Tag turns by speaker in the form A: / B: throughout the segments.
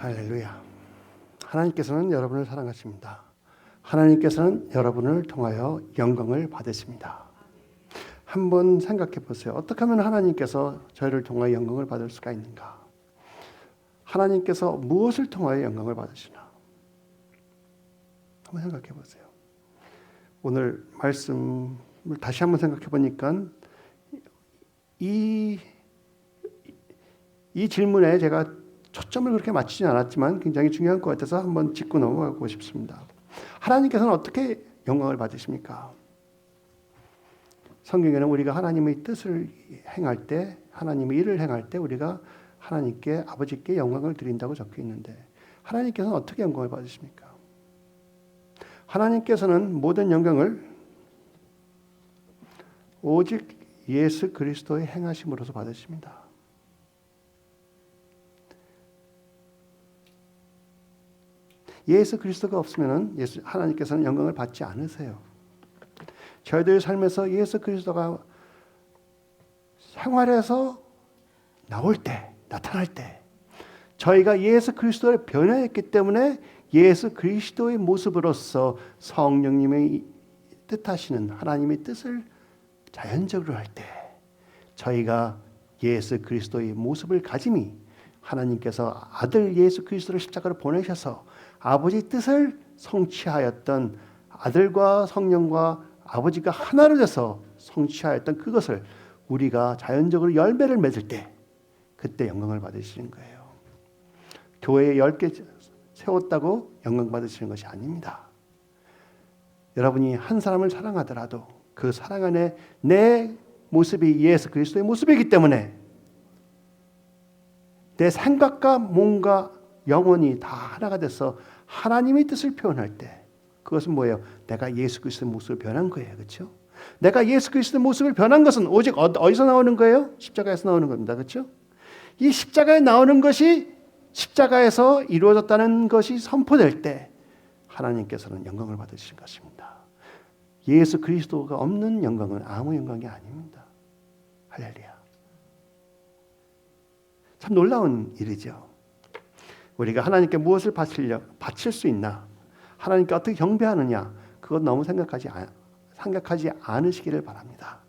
A: 할렐루야. 하나님께서는 여러분을 사랑하십니다. 하나님께서는 여러분을 통하여 영광을 받으십니다. 한번 생각해 보세요. 어떻게 하면 하나님께서 저희를 통하여 영광을 받을 수가 있는가? 하나님께서 무엇을 통하여 영광을 받으시나? 한번 생각해 보세요. 오늘 말씀을 다시 한번 생각해 보니까 이 질문에 제가 초점을 그렇게 맞추지 않았지만 굉장히 중요한 것 같아서 한번 짚고 넘어가고 싶습니다. 하나님께서는 어떻게 영광을 받으십니까? 성경에는 우리가 하나님의 뜻을 행할 때, 하나님의 일을 행할 때 우리가 하나님께, 아버지께 영광을 드린다고 적혀 있는데 하나님께서는 어떻게 영광을 받으십니까? 하나님께서는 모든 영광을 오직 예수 그리스도의 행하심으로서 받으십니다. 예수 그리스도가 없으면 하나님께서는 영광을 받지 않으세요. 저희들의 삶에서 예수 그리스도가 생활에서 나올 때, 나타날 때 저희가 예수 그리스도를 변화했기 때문에 예수 그리스도의 모습으로서 성령님의 뜻하시는 하나님의 뜻을 자연적으로 할 때 저희가 예수 그리스도의 모습을 가짐이 하나님께서 아들 예수 그리스도를 십자가로 보내셔서 아버지 뜻을 성취하였던 아들과 성령과 아버지가 하나로 돼서 성취하였던 그것을 우리가 자연적으로 열매를 맺을 때 그때 영광을 받으시는 거예요. 교회에 10개 세웠다고 영광 받으시는 것이 아닙니다. 여러분이 한 사람을 사랑하더라도 그 사랑 안에 내 모습이 예수 그리스도의 모습이기 때문에 내 생각과 몸과 영혼이 다 하나가 돼서 하나님의 뜻을 표현할 때 그것은 뭐예요? 내가 예수 그리스도의 모습을 변한 거예요. 그렇죠? 내가 예수 그리스도의 모습을 변한 것은 오직 어디서 나오는 거예요? 십자가에서 나오는 겁니다. 그렇죠? 이 십자가에 나오는 것이 십자가에서 이루어졌다는 것이 선포될 때 하나님께서는 영광을 받으실 것입니다. 예수 그리스도가 없는 영광은 아무 영광이 아닙니다. 할렐루야. 참 놀라운 일이죠. 우리가 하나님께 무엇을 바칠 수 있나? 하나님께 어떻게 경배하느냐? 그건 너무 생각하지 않으시기를 바랍니다.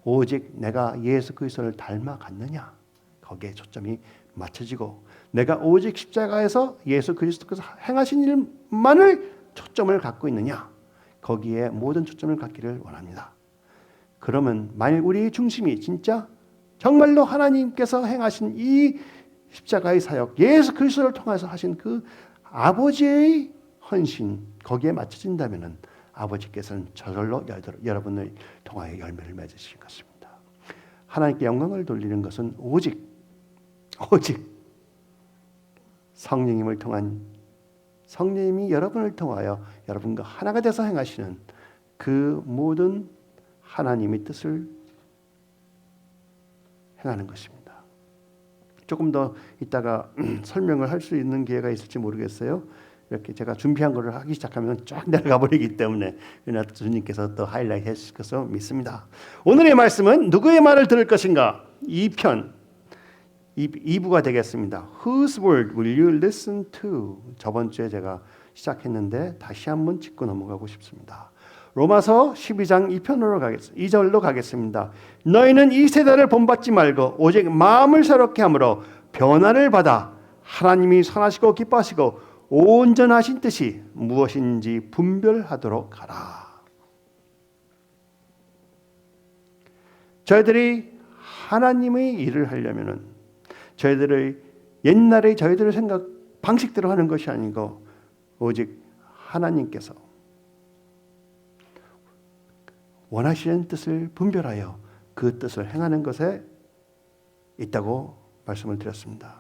A: 오직 내가 예수 그리스도를 닮아갔느냐? 거기에 초점이 맞춰지고 내가 오직 십자가에서 예수 그리스도께서 행하신 일만을 초점을 갖고 있느냐? 거기에 모든 초점을 갖기를 원합니다. 그러면 만일 우리의 중심이 진짜 정말로 하나님께서 행하신 이 십자가의 사역, 예수 그리스도를 통해서 하신 그 아버지의 헌신 거기에 맞춰진다면 아버지께서는 저절로 여러분을 통하여 열매를 맺으실 것입니다. 하나님께 영광을 돌리는 것은 오직 성령님을 통한 성령님이 여러분을 통하여 여러분과 하나가 돼서 행하시는 그 모든 하나님의 뜻을 행하는 것입니다. 조금 더 이따가 설명을 할 수 있는 기회가 있을지 모르겠어요. 이렇게 제가 준비한 거를 하기 시작하면 쫙 내려가 버리기 때문에 은하 주님께서 또 하이라이트 해주실 것을 믿습니다. 오늘의 말씀은 누구의 말을 들을 것인가? 2편 2부가 되겠습니다. Whose word will you listen to? 저번 주에 제가 시작했는데 다시 한번 짚고 넘어가고 싶습니다. 로마서 12장 2편으로 가겠습니다. 2절로 가겠습니다. 너희는 이 세대를 본받지 말고 오직 마음을 새롭게 함으로 변화를 받아 하나님이 선하시고 기뻐하시고 온전하신 뜻이 무엇인지 분별하도록 하라. 저희들이 하나님의 일을 하려면은 저희들의 옛날에 저희들의 생각 방식대로 하는 것이 아니고 오직 하나님께서 원하시는 뜻을 분별하여 그 뜻을 행하는 것에 있다고 말씀을 드렸습니다.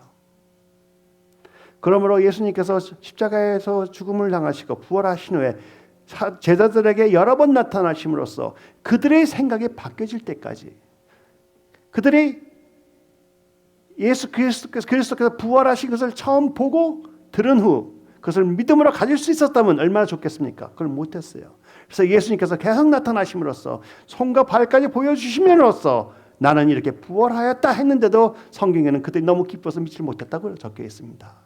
A: 그러므로 예수님께서 십자가에서 죽음을 당하시고 부활하신 후에 제자들에게 여러 번 나타나심으로써 그들의 생각이 바뀌어질 때까지 그들이 예수 그리스도께서 부활하신 것을 처음 보고 들은 후 그것을 믿음으로 가질 수 있었다면 얼마나 좋겠습니까? 그걸 못했어요. 그래서 예수님께서 계속 나타나심으로써 손과 발까지 보여주심으로써 나는 이렇게 부활하였다 했는데도 성경에는 그들이 너무 기뻐서 믿지 못했다고 적혀 있습니다.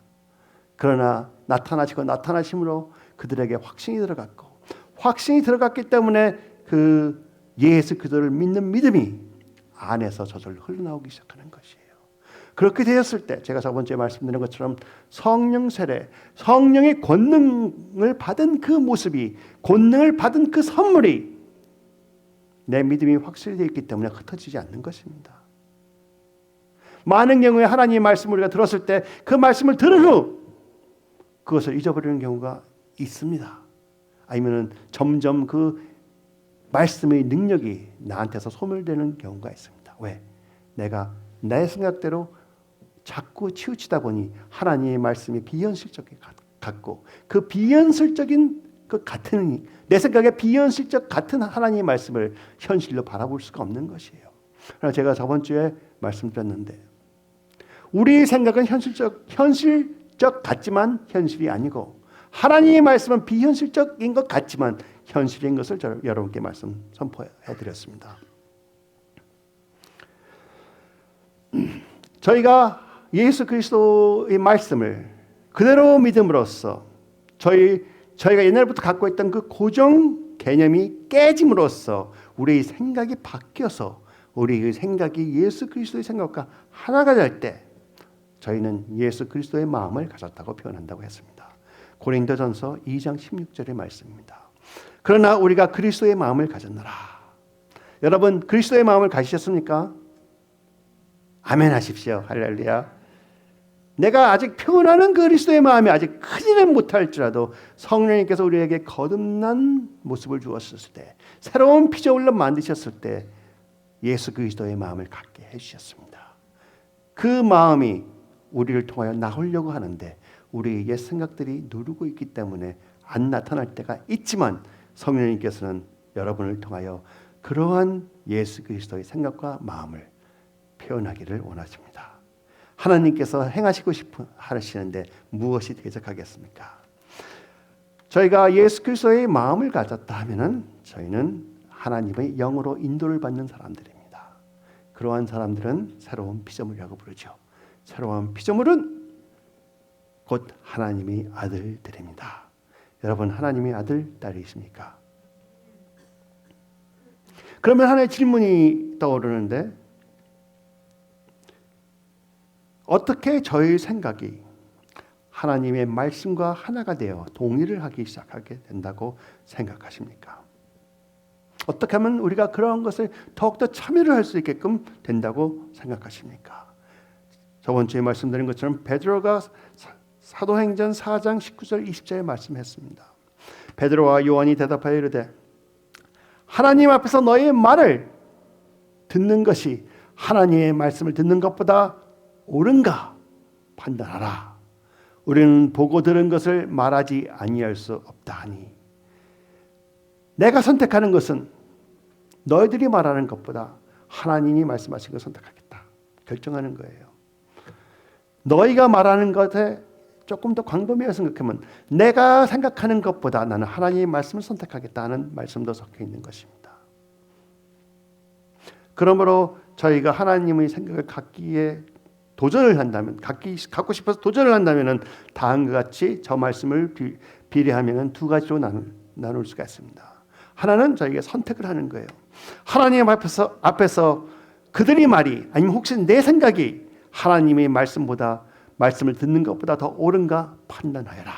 A: 그러나 나타나심으로 그들에게 확신이 들어갔고, 확신이 들어갔기 때문에 그 예수 그리스도를 믿는 믿음이 안에서 저절로 흘러나오기 시작하는 것이에요. 그렇게 되었을 때 제가 저번 주에 말씀드린 것처럼 성령 세례, 성령의 권능을 받은 그 모습이, 권능을 받은 그 선물이 내 믿음이 확실히 되어 있기 때문에 흩어지지 않는 것입니다. 많은 경우에 하나님의 말씀을 우리가 들었을 때 그 말씀을 들은 후 그것을 잊어버리는 경우가 있습니다. 아니면 점점 그 말씀의 능력이 나한테서 소멸되는 경우가 있습니다. 왜? 내가 내 생각대로 자꾸 치우치다 보니 하나님의 말씀이 비현실적이 같고, 그 비현실적인 그 같은, 내 생각에 비현실적 같은 하나님의 말씀을 현실로 바라볼 수가 없는 것이에요. 그래서 제가 저번 주에 말씀드렸는데, 우리 생각은 현실적 같지만 현실이 아니고, 하나님의 말씀은 비현실적인 것 같지만 현실인 것을 여러분께 말씀 선포해 드렸습니다. 저희가 예수 그리스도의 말씀을 그대로 믿음으로써 저희가 옛날부터 갖고 있던 그 고정 개념이 깨짐으로써 우리의 생각이 바뀌어서 우리의 생각이 예수 그리스도의 생각과 하나가 될 때 저희는 예수 그리스도의 마음을 가졌다고 표현한다고 했습니다. 고린도전서 2장 16절의 말씀입니다. 그러나 우리가 그리스도의 마음을 가졌노라. 여러분, 그리스도의 마음을 가지셨습니까? 아멘 하십시오. 할렐루야. 내가 아직 표현하는 그리스도의 마음이 아직 크지는 못할지라도 성령님께서 우리에게 거듭난 모습을 주었을 때, 새로운 피조물로 만드셨을 때 예수 그리스도의 마음을 갖게 해주셨습니다. 그 마음이 우리를 통하여 나오려고 하는데 우리의 옛 생각들이 누르고 있기 때문에 안 나타날 때가 있지만, 성령님께서는 여러분을 통하여 그러한 예수 그리스도의 생각과 마음을 표현하기를 원하십니다. 하나님께서 행하시고 싶어 하시는데 무엇이 대적하겠습니까? 저희가 예수 그리스도의 마음을 가졌다 하면은 저희는 하나님의 영으로 인도를 받는 사람들입니다. 그러한 사람들은 새로운 피조물이라고 부르죠. 새로운 피조물은 곧 하나님의 아들들입니다. 여러분, 하나님의 아들, 딸이십니까? 그러면 하나의 질문이 떠오르는데, 어떻게 저의 생각이 하나님의 말씀과 하나가 되어 동의를 하기 시작하게 된다고 생각하십니까? 어떻게 하면 우리가 그러한 것을 더욱더 참여를 할 수 있게끔 된다고 생각하십니까? 저번 주에 말씀드린 것처럼 베드로가 사도행전 4장 19절 20절에 말씀했습니다. 베드로와 요한이 대답하여 이르되 하나님 앞에서 너의 말을 듣는 것이 하나님의 말씀을 듣는 것보다 옳은가 판단하라. 우리는 보고 들은 것을 말하지 아니할 수 없다 하니, 내가 선택하는 것은 너희들이 말하는 것보다 하나님이 말씀하신 것을 선택하겠다 결정하는 거예요. 너희가 말하는 것에 조금 더 광범위하게 생각하면 내가 생각하는 것보다 나는 하나님의 말씀을 선택하겠다 하는 말씀도 섞여 있는 것입니다. 그러므로 저희가 하나님의 생각을 갖기에 도전을 한다면, 갖고 싶어서 도전을 한다면 다음과 같이 저 말씀을 비례하면 두 가지로 나눌 수가 있습니다. 하나는 저희가 선택을 하는 거예요. 하나님 앞에서 그들의 말이, 아니면 혹시 내 생각이 하나님의 말씀을 듣는 것보다 더 옳은가 판단하여라.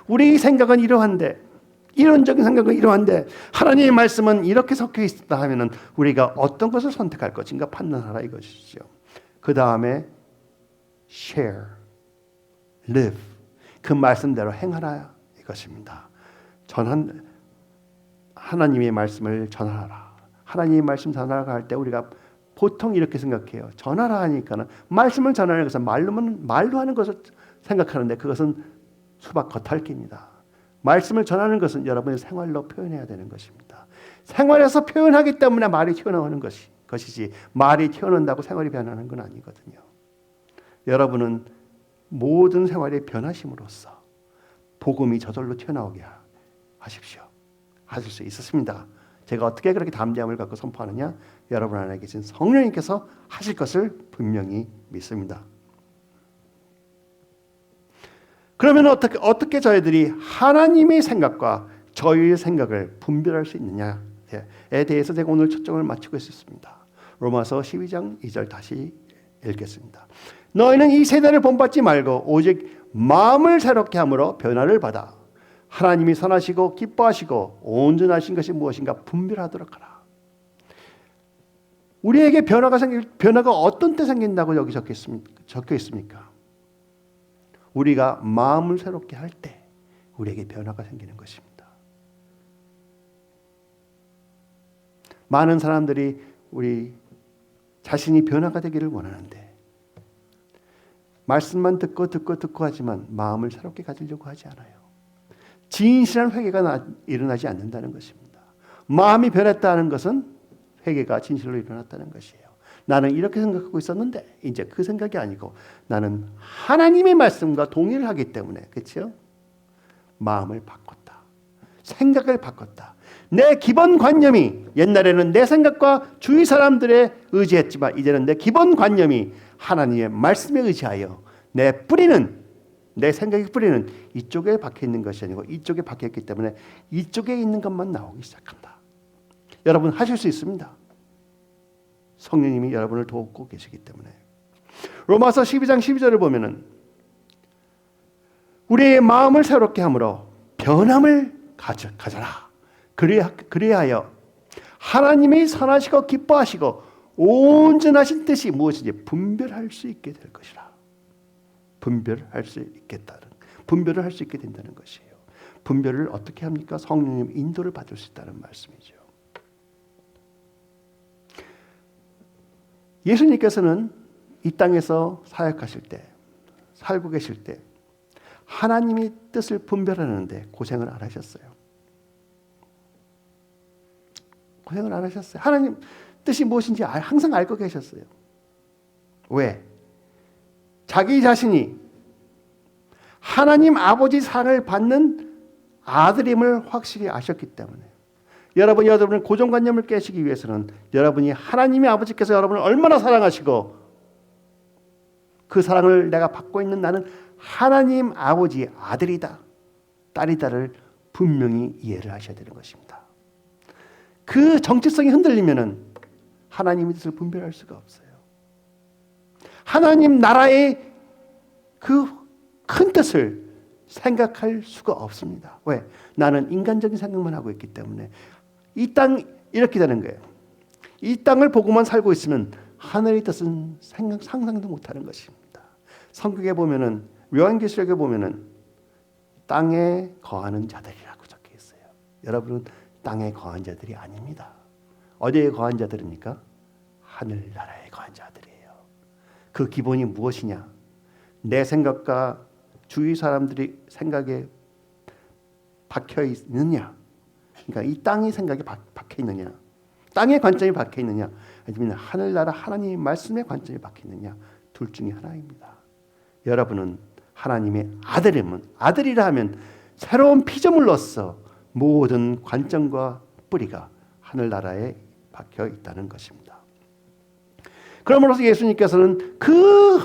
A: 우리 생각은 이러한데, 이론적인 생각은 이러한데 하나님의 말씀은 이렇게 섞여 있다 하면은 우리가 어떤 것을 선택할 것인가 판단하라 이것이죠. 그 다음에 share, live, 그 말씀대로 행하라 이것입니다. 하나님의 말씀을 전하라. 하나님의 말씀 전하라 할 때 우리가 보통 이렇게 생각해요. 전하라 하니까는 말씀을 전하는 것은 말로 하는 것을 생각하는데 그것은 수박 겉핥기입니다. 말씀을 전하는 것은 여러분의 생활로 표현해야 되는 것입니다. 생활에서 표현하기 때문에 말이 튀어나오는 것이지, 말이 튀어나온다고 생활이 변하는 건 아니거든요. 여러분은 모든 생활이 변하심으로써 복음이 저절로 튀어나오게 하십시오. 하실 수 있었습니다. 제가 어떻게 그렇게 담대함을 갖고 선포하느냐? 여러분 안에 계신 성령님께서 하실 것을 분명히 믿습니다. 그러면 어떻게 저희들이 하나님의 생각과 저희의 생각을 분별할 수 있느냐에 대해서 제가 오늘 초점을 맞추고 있습니다. 로마서 12장 2절 다시 읽겠습니다. 너희는 이 세대를 본받지 말고 오직 마음을 새롭게 함으로 변화를 받아 하나님이 선하시고 기뻐하시고 온전하신 것이 무엇인가 분별하도록 하라. 우리에게 변화가 어떤 때 생긴다고 여기 적혀 있습니까? 우리가 마음을 새롭게 할 때 우리에게 변화가 생기는 것입니다. 많은 사람들이 우리 자신이 변화가 되기를 원하는데 말씀만 듣고 하지만 마음을 새롭게 가지려고 하지 않아요. 진실한 회개가 일어나지 않는다는 것입니다. 마음이 변했다는 것은 회개가 진실로 일어났다는 것이에요. 나는 이렇게 생각하고 있었는데 이제 그 생각이 아니고 나는 하나님의 말씀과 동의를 하기 때문에, 그렇죠? 마음을 바꿨다. 생각을 바꿨다. 내 기본 관념이, 옛날에는 내 생각과 주위 사람들에 의지했지만 이제는 내 기본 관념이 하나님의 말씀에 의지하여 내 생각의 뿌리는 이쪽에 박혀 있는 것이 아니고 이쪽에 박혀 있기 때문에 이쪽에 있는 것만 나오기 시작한다. 여러분 하실 수 있습니다. 성령님이 여러분을 돕고 계시기 때문에. 로마서 12장 12절을 보면은 우리의 마음을 새롭게 함으로 변함을 가져라. 그리하여 하나님이 선하시고 기뻐하시고 온전하신 뜻이 무엇인지 분별할 수 있게 될 것이라. 분별을 할 수 있게 된다는 것이에요. 분별을 어떻게 합니까? 성령님 인도를 받을 수 있다는 말씀이죠. 예수님께서는 이 땅에서 사역하실 때, 살고 계실 때 하나님의 뜻을 분별하는데 고생을 안 하셨어요. 고생을 안 하셨어요. 하나님 뜻이 무엇인지 항상 알고 계셨어요. 왜? 자기 자신이 하나님 아버지 상을 받는 아들임을 확실히 아셨기 때문에. 여러분의 고정관념을 깨시기 위해서는 여러분이 하나님의 아버지께서 여러분을 얼마나 사랑하시고 그 사랑을 내가 받고 있는 나는 하나님 아버지의 아들이다, 딸이다를 분명히 이해를 하셔야 되는 것입니다. 그 정체성이 흔들리면은 하나님의 뜻을 분별할 수가 없어요. 하나님 나라의 그 큰 뜻을 생각할 수가 없습니다. 왜? 나는 인간적인 생각만 하고 있기 때문에. 이 땅 이렇게 되는 거예요. 이 땅을 보고만 살고 있으면 하늘의 뜻은 상상도 못하는 것입니다. 성경에 보면은, 요한계시록에 보면은 땅에 거하는 자들이라고 적혀 있어요. 여러분은 땅에 거한 자들이 아닙니다. 어디에 거한 자들입니까? 하늘나라에 거한 자들이에요. 그 기본이 무엇이냐? 내 생각과 주위 사람들이 생각에 박혀 있느냐? 그러니까 이 땅의 생각에 박혀 있느냐? 땅의 관점이 박혀 있느냐? 아니면 하늘나라 하나님의 말씀의 관점이 박혀 있느냐? 둘 중에 하나입니다. 여러분은 하나님의 아들이라 하면 새로운 피조물로서 모든 관점과 뿌리가 하늘나라에 박혀 있다는 것입니다. 그러므로서 예수님께서는 그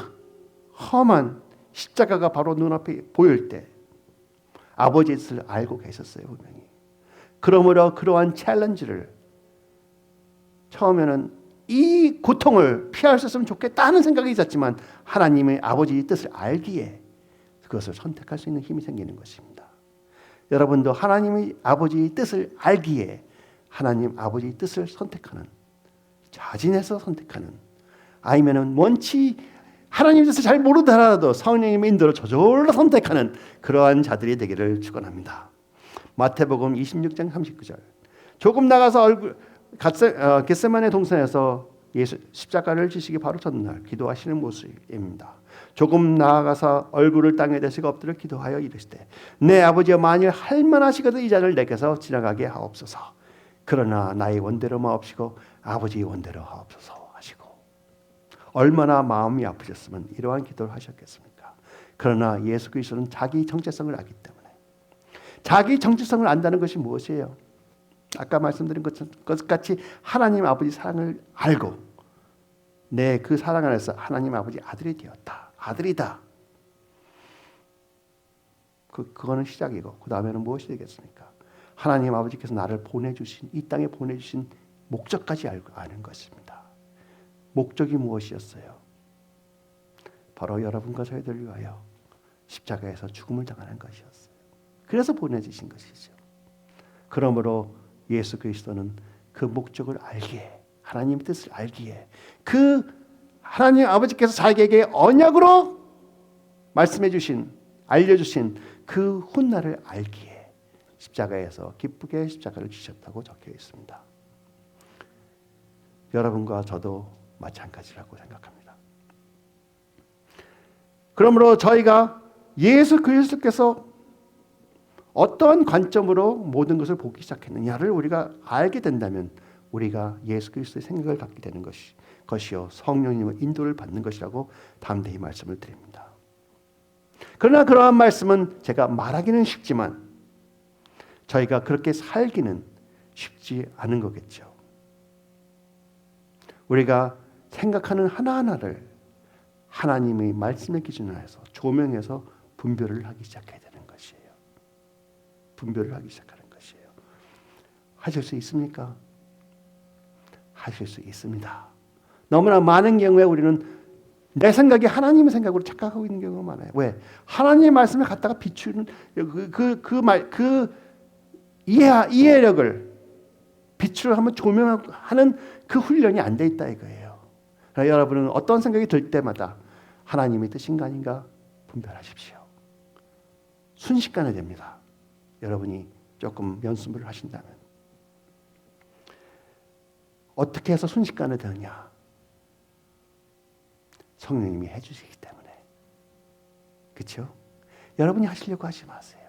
A: 험한 십자가가 바로 눈앞에 보일 때 아버지의 뜻을 알고 계셨어요, 분명히. 그러므로 그러한 챌린지를 처음에는 이 고통을 피할 수 있으면 좋겠다 하는 생각이 있었지만 하나님의 아버지의 뜻을 알기에 그것을 선택할 수 있는 힘이 생기는 것입니다. 여러분도 하나님의 아버지의 뜻을 알기에 하나님 아버지의 뜻을 선택하는, 자진해서 선택하는, 아니면은 원치 하나님의 뜻을 잘 모르더라도 성령님의 인도로 저절로 선택하는 그러한 자들이 되기를 축원합니다. 마태복음 26장 39절. 조금 나가서 겟세마네 동산에서 예수 십자가를 지시기 바로 전날 기도하시는 모습입니다. 조금 나아가서 얼굴을 땅에 대시고 엎드려 기도하여 이르시되 내 아버지여 만일 할만하시거든 이 잔을 내게서 지나가게 하옵소서. 그러나 나의 원대로 마옵시고 아버지의 원대로 하옵소서 하시고. 얼마나 마음이 아프셨으면 이러한 기도를 하셨겠습니까? 그러나 예수 그리스도는 자기 정체성을 알기 때문에. 자기 정체성을 안다는 것이 무엇이에요? 아까 말씀드린 것 같이 하나님 아버지 사랑을 알고 내 그 사랑 안에서 하나님 아버지 아들이 되었다. 아들이다. 그거는 시작이고 그 다음에는 무엇이 되겠습니까? 하나님 아버지께서 나를 보내주신 이 땅에 보내주신 목적까지 아는 것입니다. 목적이 무엇이었어요? 바로 여러분과 저희들 위하여 십자가에서 죽음을 당하는 것이었어요. 그래서 보내주신 것이죠. 그러므로 예수 그리스도는 그 목적을 알기에, 하나님 뜻을 알기에, 그 하나님 아버지께서 자기에게 언약으로 말씀해 주신, 알려주신 그 훗날을 알기에 십자가에서 기쁘게 십자가를 지셨다고 적혀 있습니다. 여러분과 저도 마찬가지라고 생각합니다. 그러므로 저희가 예수 그리스도께서 어떤 관점으로 모든 것을 보기 시작했느냐를 우리가 알게 된다면 우리가 예수 그리스도의 생각을 갖게 되는 것이요 성령님의 인도를 받는 것이라고 담대히 말씀을 드립니다. 그러나 그러한 말씀은 제가 말하기는 쉽지만 저희가 그렇게 살기는 쉽지 않은 거겠죠. 우리가 생각하는 하나하나를 하나님의 말씀의 기준으로 해서 조명해서 분별을 하기 시작해야 되는 것이에요. 분별을 하기 시작하는 것이에요. 하실 수 있습니까? 하실 수 있습니다. 너무나 많은 경우에 우리는 내 생각이 하나님의 생각으로 착각하고 있는 경우가 많아요. 왜? 하나님의 말씀을 갖다가 비추는 그 이해력을 빛으로 한번 조명하는 그 훈련이 안 돼 있다 이거예요. 여러분은 어떤 생각이 들 때마다 하나님의 뜻인가 아닌가 분별하십시오. 순식간에 됩니다. 여러분이 조금 연습을 하신다면. 어떻게 해서 순식간에 되느냐? 성령님이 해주시기 때문에. 그렇죠? 여러분이 하시려고 하지 마세요.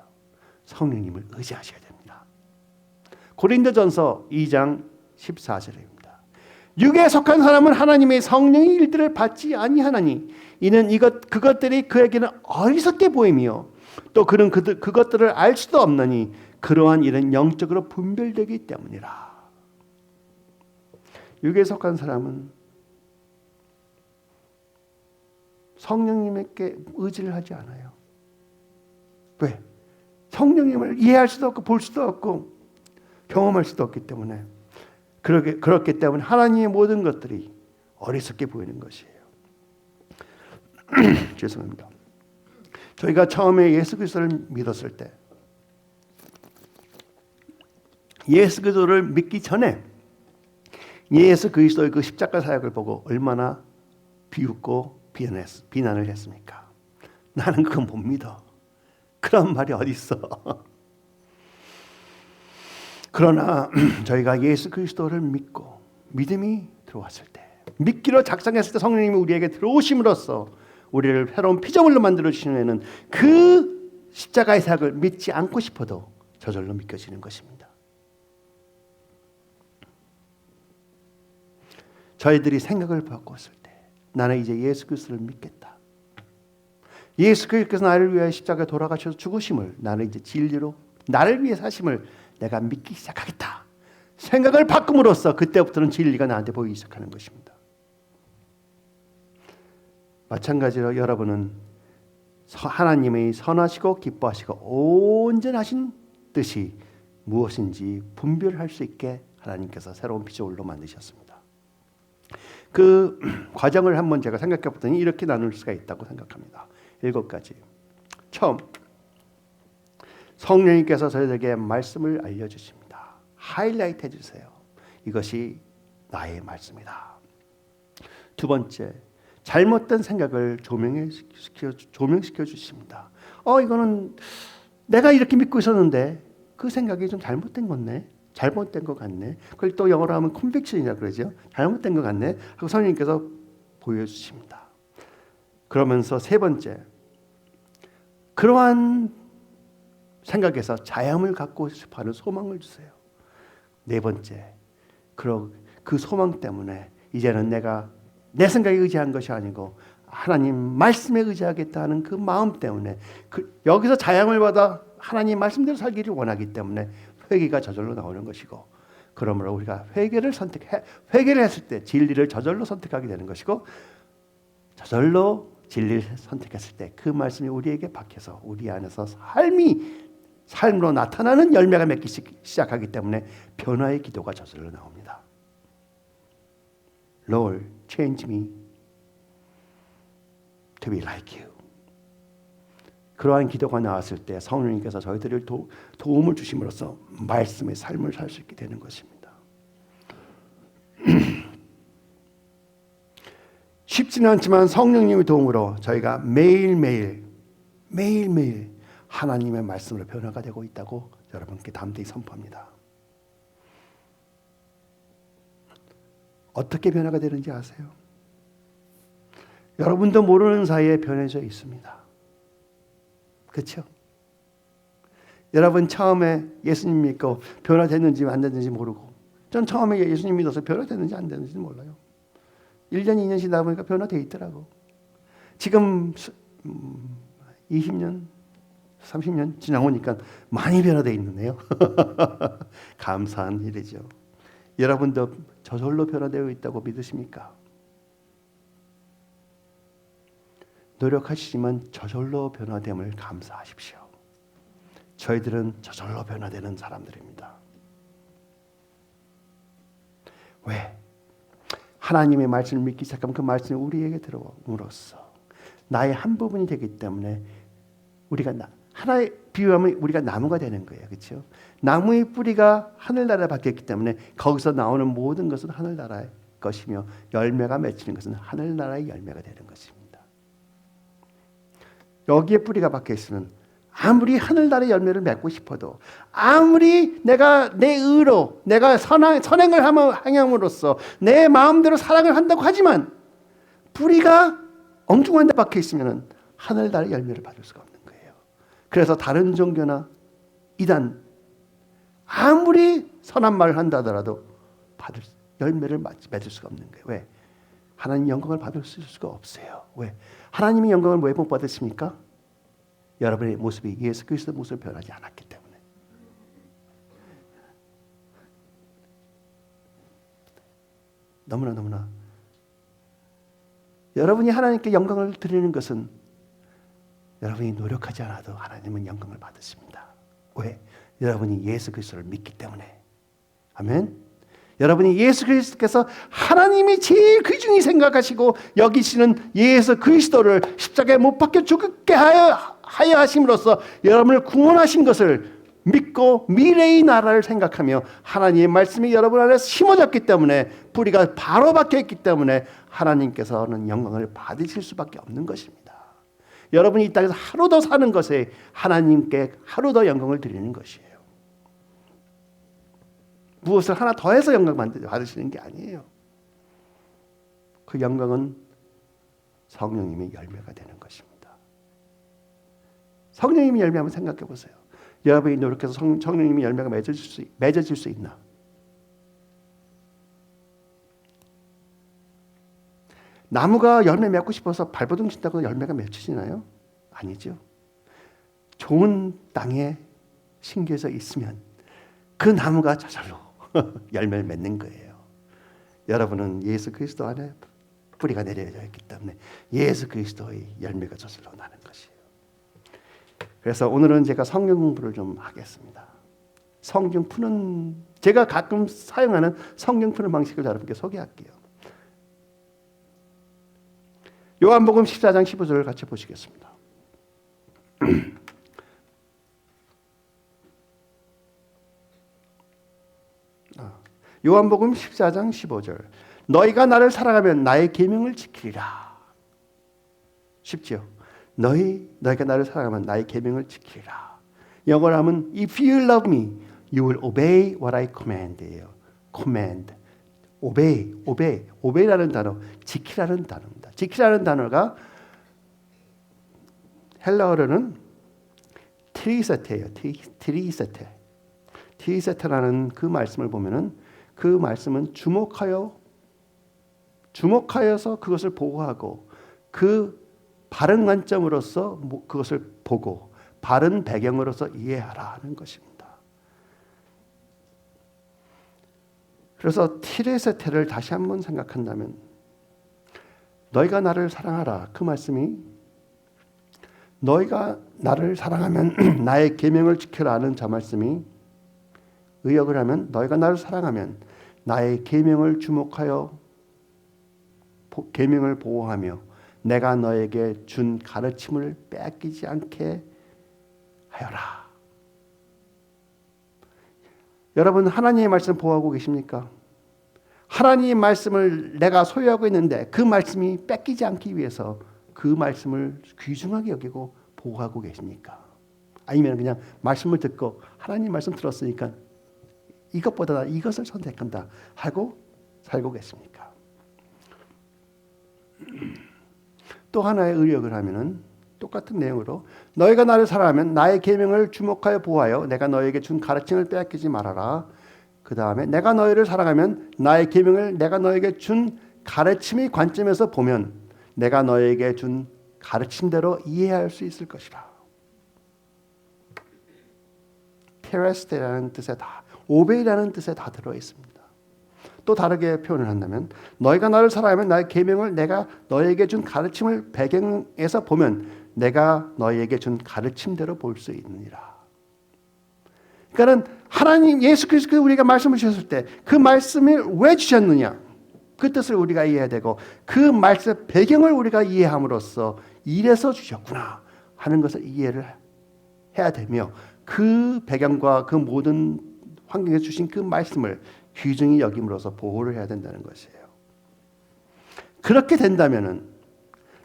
A: 성령님을 의지하셔야 됩니다. 고린도전서 2장 14절입니다. 육에 속한 사람은 하나님의 성령의 일들을 받지 아니하나니 이는 그것들이 그에게는 어리석게 보이며 또 그는 그것들을 알 수도 없나니 그러한 일은 영적으로 분별되기 때문이라. 육에 속한 사람은 성령님께 의지를 하지 않아요. 왜? 성령님을 이해할 수도 없고 볼 수도 없고 경험할 수도 없기 때문에 그렇기 때문에 하나님의 모든 것들이 어리석게 보이는 것이에요. 죄송합니다. 저희가 처음에 예수 그리스도를 믿었을 때 예수 그리스도를 믿기 전에 예수 그리스도의 그 십자가 사역을 보고 얼마나 비웃고 비난을 했습니까? 나는 그거 못 믿어. 그런 말이 어디 있어? 그러나 저희가 예수 그리스도를 믿고 믿음이 들어왔을 때, 믿기로 작정했을 때 성령님이 우리에게 들어오심으로써 우리를 새로운 피조물로 만들어 주시는 애는 그 십자가의 사역을 믿지 않고 싶어도 저절로 믿겨지는 것입니다. 저희들이 생각을 바꿨을 때 나는 이제 예수 그리스도를 믿겠다. 예수 그리스도께서 나를 위하여 십자가에 돌아가셔서 죽으심을 나는 이제 진리로 나를 위해 사심을 내가 믿기 시작하겠다. 생각을 바꿈으로써 그때부터는 진리가 나한테 보이기 시작하는 것입니다. 마찬가지로 여러분은 하나님의 선하시고 기뻐하시고 온전하신 뜻이 무엇인지 분별할 수 있게 하나님께서 새로운 피조물로 만드셨습니다. 그 과정을 한번 제가 생각해 봤더니 이렇게 나눌 수가 있다고 생각합니다. 7가지. 처음, 성령님께서 저희에게 말씀을 알려주십니다. 하이라이트 해주세요. 이것이 나의 말씀이다. 두 번째, 잘못된 생각을 조명시켜 주십니다. 이거는 내가 이렇게 믿고 있었는데 그 생각이 좀 잘못된 거네. 잘못된 것 같네. 그걸 또 영어로 하면 컨빅션이라고 그러죠. 잘못된 것 같네. 하고 성령님께서 보여주십니다. 그러면서 세 번째, 그러한 생각에서 자양을 갖고 싶어하는 소망을 주세요. 네 번째, 그 소망 때문에 이제는 내가 내 생각에 의지한 것이 아니고 하나님 말씀에 의지하겠다는 그 마음 때문에 여기서 자양을 받아 하나님 말씀대로 살기를 원하기 때문에 회개가 저절로 나오는 것이고, 그러므로 우리가 회개를 했을 때 진리를 저절로 선택하게 되는 것이고 저절로 진리를 선택했을 때 그 말씀이 우리에게 박혀서 우리 안에서 삶으로 나타나는 열매가 맺기 시작하기 때문에 변화의 기도가 저절로 나옵니다. Lord, change me to be like you. 그러한 기도가 나왔을 때 성령님께서 저희들을 도움을 주심으로써 말씀의 삶을 살 수 있게 되는 것입니다. 쉽지는 않지만 성령님의 도움으로 저희가 매일매일 하나님의 말씀으로 변화가 되고 있다고 여러분께 담대히 선포합니다. 어떻게 변화가 되는지 아세요? 여러분도 모르는 사이에 변해져 있습니다. 그렇죠? 여러분 처음에 예수님 믿고 변화됐는지 안 됐는지 모르고, 전 처음에 예수님 믿어서 변화됐는지 안 됐는지 몰라요. 1년, 2년 지나다 보니까 변화되어 있더라고. 지금 20년, 30년 지나오니까 많이 변화되어 있는데요. 감사한 일이죠. 여러분도 저절로 변화되어 있다고 믿으십니까? 노력하시지만 저절로 변화됨을 감사하십시오. 저희들은 저절로 변화되는 사람들입니다. 왜? 하나님의 말씀을 믿기 시작하면 그 말씀이 우리에게 들어옴으로써 나의 한 부분이 되기 때문에 우리가 하나의 비유하면 우리가 나무가 되는 거예요. 그렇죠? 나무의 뿌리가 하늘나라에 박혔기 때문에 거기서 나오는 모든 것은 하늘나라의 것이며 열매가 맺히는 것은 하늘나라의 열매가 되는 것입니다. 여기에 뿌리가 박혀 있으면 아무리 하늘나라의 열매를 맺고 싶어도, 아무리 내가 내 의로 내가 선행을 행함으로써 내 마음대로 사랑을 한다고 하지만 뿌리가 엉뚱한 데 박혀 있으면 하늘나라의 열매를 받을 수가 없는 거예요. 그래서 다른 종교나 이단 아무리 선한 말을 한다 하더라도 열매를 맺을 수가 없는 거예요. 왜? 하나님 영광을 받을 수가 없어요. 왜? 하나님이 영광을 왜 못 받으십니까? 여러분의 모습이 예수 그리스도의 모습을 변하지 않았기 때문에. 너무나 여러분이 하나님께 영광을 드리는 것은 여러분이 노력하지 않아도 하나님은 영광을 받으십니다. 왜? 여러분이 예수 그리스도를 믿기 때문에. 아멘. 여러분이 예수 그리스도께서 하나님이 제일 귀중히 생각하시고 여기시는 예수 그리스도를 십자가에 못 박혀 죽게 하여 하심으로써 여러분을 구원하신 것을 믿고 미래의 나라를 생각하며 하나님의 말씀이 여러분 안에 심어졌기 때문에, 뿌리가 바로 박혀있기 때문에 하나님께서는 영광을 받으실 수밖에 없는 것입니다. 여러분이 이 땅에서 하루 더 사는 것에 하나님께 하루 더 영광을 드리는 것이에요. 무엇을 하나 더해서 영광 받으시는 게 아니에요. 그 영광은 성령님의 열매가 되는 것입니다. 성령님이 열매하면 생각해 보세요. 여러분이 노력해서 성령님이 열매가 맺어질 수 있나? 나무가 열매 맺고 싶어서 발버둥 친다고 열매가 맺히나요? 아니죠. 좋은 땅에 심겨져 있으면 그 나무가 저절로 열매를 맺는 거예요. 여러분은 예수 그리스도 안에 뿌리가 내려져 있기 때문에 예수 그리스도의 열매가 저절로 나는 것이에요. 그래서 오늘은 제가 성경 공부를 좀 하겠습니다. 성경 푸는, 제가 가끔 사용하는 성경 푸는 방식을 여러분께 소개할게요. 요한복음 14장 15절을 같이 보시겠습니다. 요한복음 14장 15절. 너희가 나를 사랑하면 나의 계명을 지키리라. 쉽죠? 너희가 나를 사랑하면 나의 계명을 지키리라. 영어로 하면 If you love me, you will obey what I command예요. command, obey라는 단어, 지키라는 단어입니다. 지키라는 단어가 헬라어로는 트리세테예요. 트리세테라는 그 말씀을 보면은 그 말씀은 주목하여서 그것을 보호하고 그 바른 관점으로서 그것을 보고 바른 배경으로서 이해하라 하는 것입니다. 그래서 티레세테를 다시 한번 생각한다면 너희가 나를 사랑하라. 그 말씀이 너희가 나를 사랑하면 나의 계명을 지켜라는 저 말씀이 의역을 하면 너희가 나를 사랑하면 나의 계명을 주목하여 계명을 보호하며 내가 너에게 준 가르침을 빼앗기지 않게 하여라. 여러분 하나님의 말씀 보호하고 계십니까? 하나님의 말씀을 내가 소유하고 있는데 그 말씀이 뺏기지 않기 위해서 그 말씀을 귀중하게 여기고 보호하고 계십니까? 아니면 그냥 말씀을 듣고 하나님 말씀 들었으니까 이것보다 이것을 선택한다 하고 살고 계십니까? 또 하나의 의역을 하면은 똑같은 내용으로 너희가 나를 사랑하면 나의 계명을 주목하여 보호하여 내가 너에게 준 가르침을 빼앗기지 말아라. 그 다음에 내가 너희를 사랑하면 나의 계명을 내가 너에게 준 가르침의 관점에서 보면 내가 너에게 준 가르침대로 이해할 수 있을 것이라. 테레스테라는 뜻에 다 오베이라는 뜻에 다 들어 있습니다. 또 다르게 표현을 한다면 너희가 나를 사랑하면 나의 계명을 내가 너에게 준 가르침을 배경에서 보면 내가 너에게 준 가르침대로 볼 수 있느니라. 그러니까 하나님 예수 그리스도 우리가 말씀을 주셨을 때 그 말씀을 왜 주셨느냐 그 뜻을 우리가 이해해야 되고 그 말씀 배경을 우리가 이해함으로써 이래서 주셨구나 하는 것을 이해를 해야 되며 그 배경과 그 모든 환경에 주신 그 말씀을 귀중히 여김으로써 보호를 해야 된다는 것이에요. 그렇게 된다면은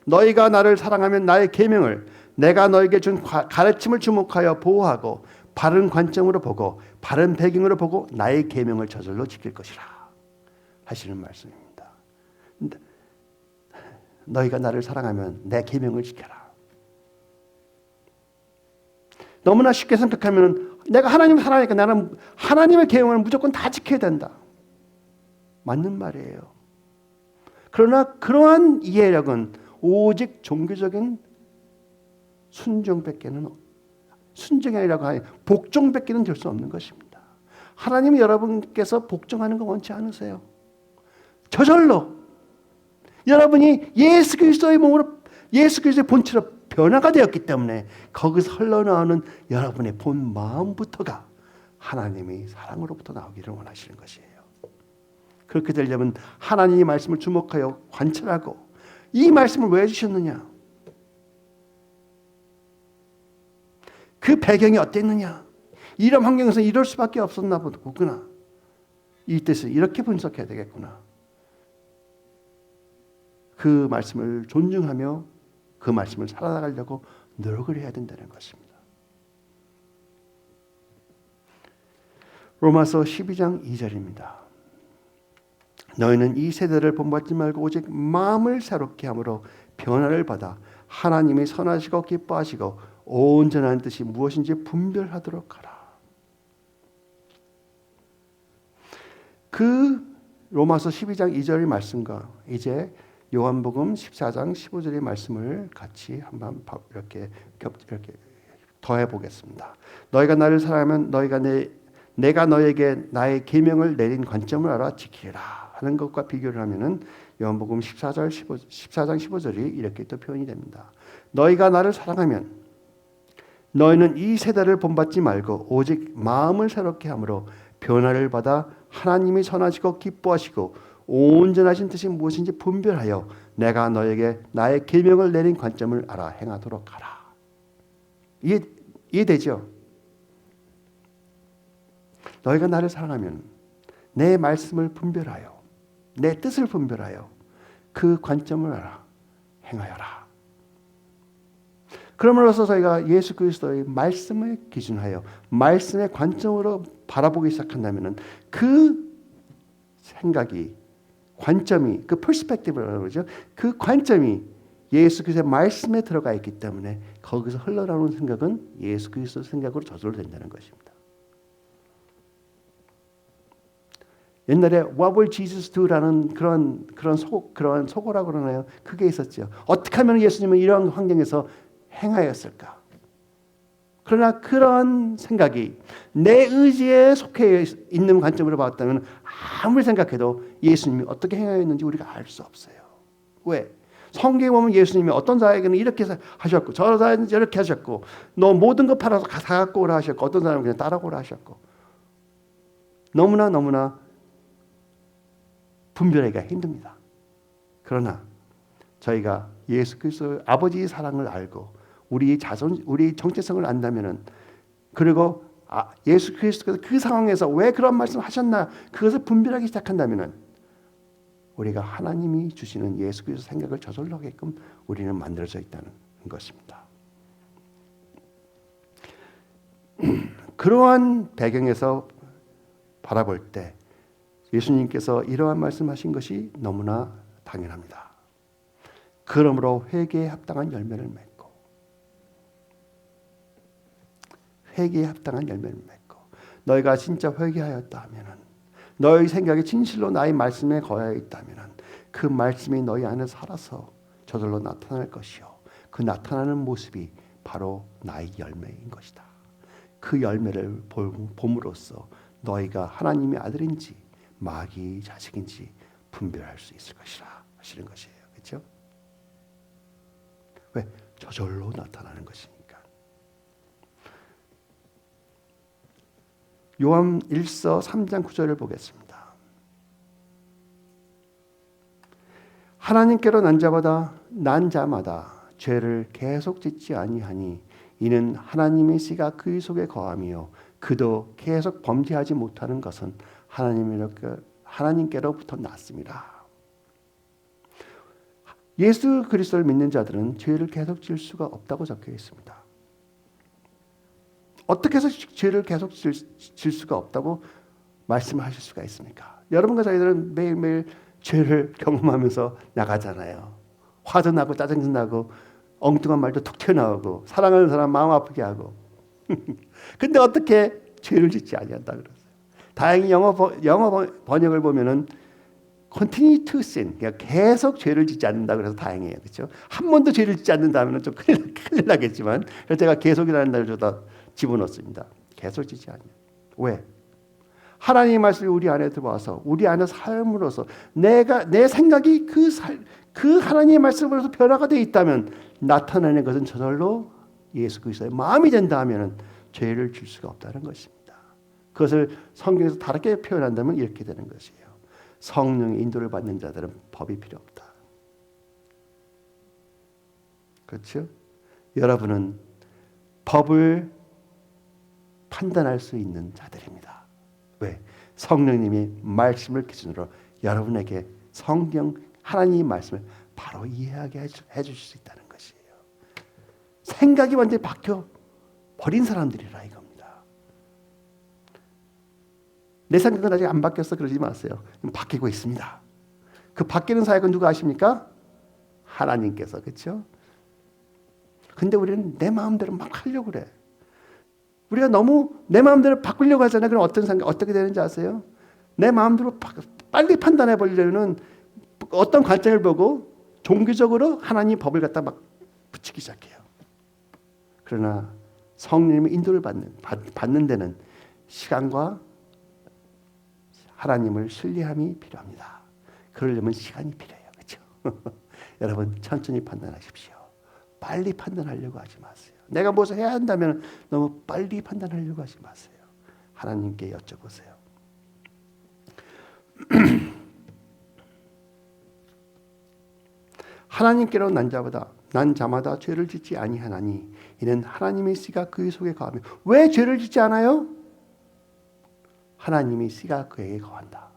A: 너희가 나를 사랑하면 나의 계명을 내가 너에게 준 가르침을 주목하여 보호하고 바른 관점으로 보고 바른 배경으로 보고 나의 계명을 저절로 지킬 것이라 하시는 말씀입니다. 너희가 나를 사랑하면 내 계명을 지켜라. 너무나 쉽게 생각하면 내가 하나님을 사랑하니까 나는 하나님의 계명을 무조건 다 지켜야 된다. 맞는 말이에요. 그러나 그러한 이해력은 오직 종교적인 순종이라고 하니 복종밖에는 될 수 없는 것입니다. 하나님이 여러분께서 복종하는 거 원치 않으세요. 저절로 여러분이 예수 그리스도의 몸으로 예수 그리스도의 본체로 변화가 되었기 때문에 거기서 흘러나오는 여러분의 본 마음부터가 하나님의 사랑으로부터 나오기를 원하시는 것이에요. 그렇게 되려면 하나님의 말씀을 주목하여 관찰하고 이 말씀을 왜 주셨느냐? 그 배경이 어땠느냐? 이런 환경에서 이럴 수밖에 없었나 보구나. 이 뜻을 이렇게 분석해야 되겠구나. 그 말씀을 존중하며 그 말씀을 살아나가려고 노력을 해야 된다는 것입니다. 로마서 12장 2절입니다. 너희는 이 세대를 본받지 말고 오직 마음을 새롭게 함으로 변화를 받아 하나님이 선하시고 기뻐하시고 온전한 뜻이 무엇인지 분별하도록 하라. 그 로마서 12장 2절의 말씀과 이제 요한복음 14장 15절의 말씀을 같이 한번 이렇게 더해 보겠습니다. 너희가 나를 사랑하면 내가 너에게 나의 계명을 내린 관점을 알아 지키라 하는 것과 비교를 하면은 요한복음 14장 15절이 이렇게 또 표현이 됩니다. 너희가 나를 사랑하면 너희는 이 세대를 본받지 말고 오직 마음을 새롭게 함으로 변화를 받아 하나님이 선하시고 기뻐하시고 온전하신 뜻이 무엇인지 분별하여 내가 너에게 나의 계명을 내린 관점을 알아 행하도록 하라. 이해되죠? 너희가 나를 사랑하면 내 말씀을 분별하여 내 뜻을 분별하여 그 관점을 알아 행하여라. 그러므로서 저희가 예수 그리스도의 말씀을 기준하여 말씀의 관점으로 바라보기 시작한다면 그 생각이 관점이 그 퍼스펙티브라고 그러죠. 그 관점이 예수 그리스도의 말씀에 들어가 있기 때문에 거기서 흘러나오는 생각은 예수 그리스도 생각으로 저절로 된다는 것입니다. 옛날에 What will Jesus do라는 그런 속어라고 그러나요? 그게 있었죠. 어떻게 하면 예수님은 이런 환경에서 행하였을까? 그러나 그런 생각이 내 의지에 속해 있는 관점으로 봤다면 아무리 생각해도 예수님이 어떻게 행하였는지 우리가 알 수 없어요. 왜? 성경에 보면 예수님이 어떤 자에게는 이렇게 하셨고 저 자에게는 저렇게 하셨고 너 모든 거 팔아서 사갖고 오라 하셨고 어떤 사람은 그냥 따라오라 하셨고 너무나 분별하기가 힘듭니다. 그러나 저희가 예수 그리스도의 아버지의 사랑을 알고 우리 정체성을 안다면은 그리고 예수 그리스도께서 그 상황에서 왜 그런 말씀을 하셨나 그것을 분별하기 시작한다면은 우리가 하나님이 주시는 예수 그리스도 생각을 저절로 하게끔 우리는 만들어져 있다는 것입니다. 그러한 배경에서 바라볼 때 예수님께서 이러한 말씀하신 것이 너무나 당연합니다. 그러므로 회개에 합당한 열매를 맺고 회개에 합당한 열매를 맺고 너희가 진짜 회개하였다 하면은 너희 생각이 진실로 나의 말씀에 거하여 있다면은 그 말씀이 너희 안에 살아서 저절로 나타날 것이요 그 나타나는 모습이 바로 나의 열매인 것이다. 그 열매를 봄으로써 너희가 하나님의 아들인지 마귀의 자식인지 분별할 수 있을 것이라 하시는 것이에요. 그렇죠? 왜? 저절로 나타나는 것이니까. 요한 1서 3장 9절을 보겠습니다. 하나님께로 난 자마다 죄를 계속 짓지 아니하니 이는 하나님의 씨가 그 속에 거하며 그도 계속 범죄하지 못하는 것은 하나님께로부터 났습니다. 예수 그리스도를 믿는 자들은 죄를 계속 지을 수가 없다고 적혀 있습니다. 어떻게 해서 죄를 계속 지을 수가 없다고 말씀하실 수가 있습니까? 여러분과 저희들은 매일매일 죄를 경험하면서 나가잖아요. 화도 나고 짜증도 나고 엉뚱한 말도 툭 튀어나오고 사랑하는 사람 마음 아프게 하고 근데 어떻게 죄를 짓지 아니한다 그랬어요. 다행히 영어 번역을 보면은 continue to sin, 그러니까 계속 죄를 짓지 않는다 그래서 다행이에요. 그렇죠? 한 번도 죄를 짓지 않는다면 좀 큰일 나겠지만 그래서 제가 계속이라는 단어를 저다 집어넣습니다. 계속 짓지 않냐. 왜? 하나님의 말씀이 우리 안에 들어와서 우리 안에 삶으로서 내 생각이 그 하나님의 말씀으로서 변화가 되어 있다면 나타나는 것은 저절로 예수 그리스도의 마음이 된다 하면은 죄를 질 수가 없다는 것입니다. 그것을 성경에서 다르게 표현한다면 이렇게 되는 것이에요. 성령의 인도를 받는 자들은 법이 필요 없다. 그렇죠? 여러분은 법을 판단할 수 있는 자들입니다. 왜? 성령님이 말씀을 기준으로 여러분에게 성경 하나님의 말씀을 바로 이해하게 해주실 수 있다는 것이에요. 생각이 완전히 바뀌어 버린 사람들이라 이겁니다. 내 생각은 아직 안 바뀌었어 그러지 마세요. 바뀌고 있습니다. 그 바뀌는 사역은 누가 하십니까? 하나님께서. 그렇죠? 근데 우리는 내 마음대로 막 하려고 그래. 우리가 너무 내 마음대로 바꾸려고 하잖아요. 그럼 어떻게 되는지 아세요? 내 마음대로 빨리 판단해 보려는 어떤 관점을 보고 종교적으로 하나님 법을 갖다 막 붙이기 시작해요. 그러나 성령님의 인도를 받는 데는 시간과 하나님을 신뢰함이 필요합니다. 그러려면 시간이 필요해요. 그렇죠? 여러분 천천히 판단하십시오. 빨리 판단하려고 하지 마세요. 내가 무엇을 해야 한다면 너무 빨리 판단하려고 하지 마세요. 하나님께 여쭤보세요. 하나님께로 난 자마다 죄를 짓지 아니하나니 이는 하나님의 씨가 그 속에 거하며. 왜 죄를 짓지 않아요? 하나님의 씨가 그에게 거한다.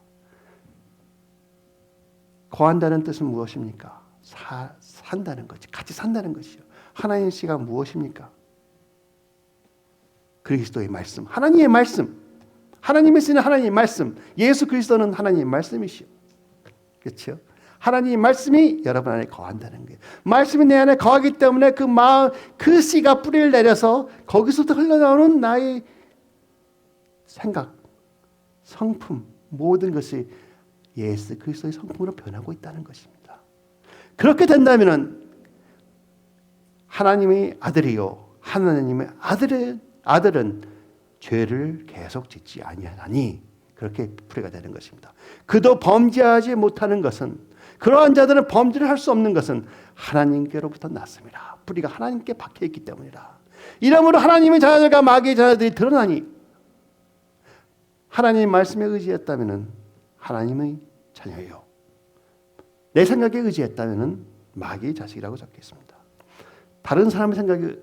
A: 거한다는 뜻은 무엇입니까? 산다는 거지. 같이 산다는 것이요. 하나님의 씨가 무엇입니까? 그리스도의 말씀, 하나님의 말씀. 하나님의 씨는 하나님의 말씀. 예수 그리스도는 하나님의 말씀이시오. 그렇죠? 하나님의 말씀이 여러분 안에 거한다는 거예요. 말씀이 내 안에 거하기 때문에 그 씨가 뿌리를 내려서 거기서부터 흘러나오는 나의 생각, 성품, 모든 것이 예수 그리스도의 성품으로 변하고 있다는 것입니다. 그렇게 된다면 하나님의 아들이요 하나님의 아들은 죄를 계속 짓지 아니하나니 그렇게 풀이가 되는 것입니다. 그도 범죄하지 못하는 것은 그러한 자들은 범죄를 할 수 없는 것은 하나님께로부터 났습니다. 뿌리가 하나님께 박혀있기 때문이다. 이러므로 하나님의 자녀들과 마귀의 자녀들이 드러나니 하나님의 말씀에 의지했다면 하나님의 자녀예요. 내 생각에 의지했다면 마귀의 자식이라고 적겠습니다. 다른 사람의 생각에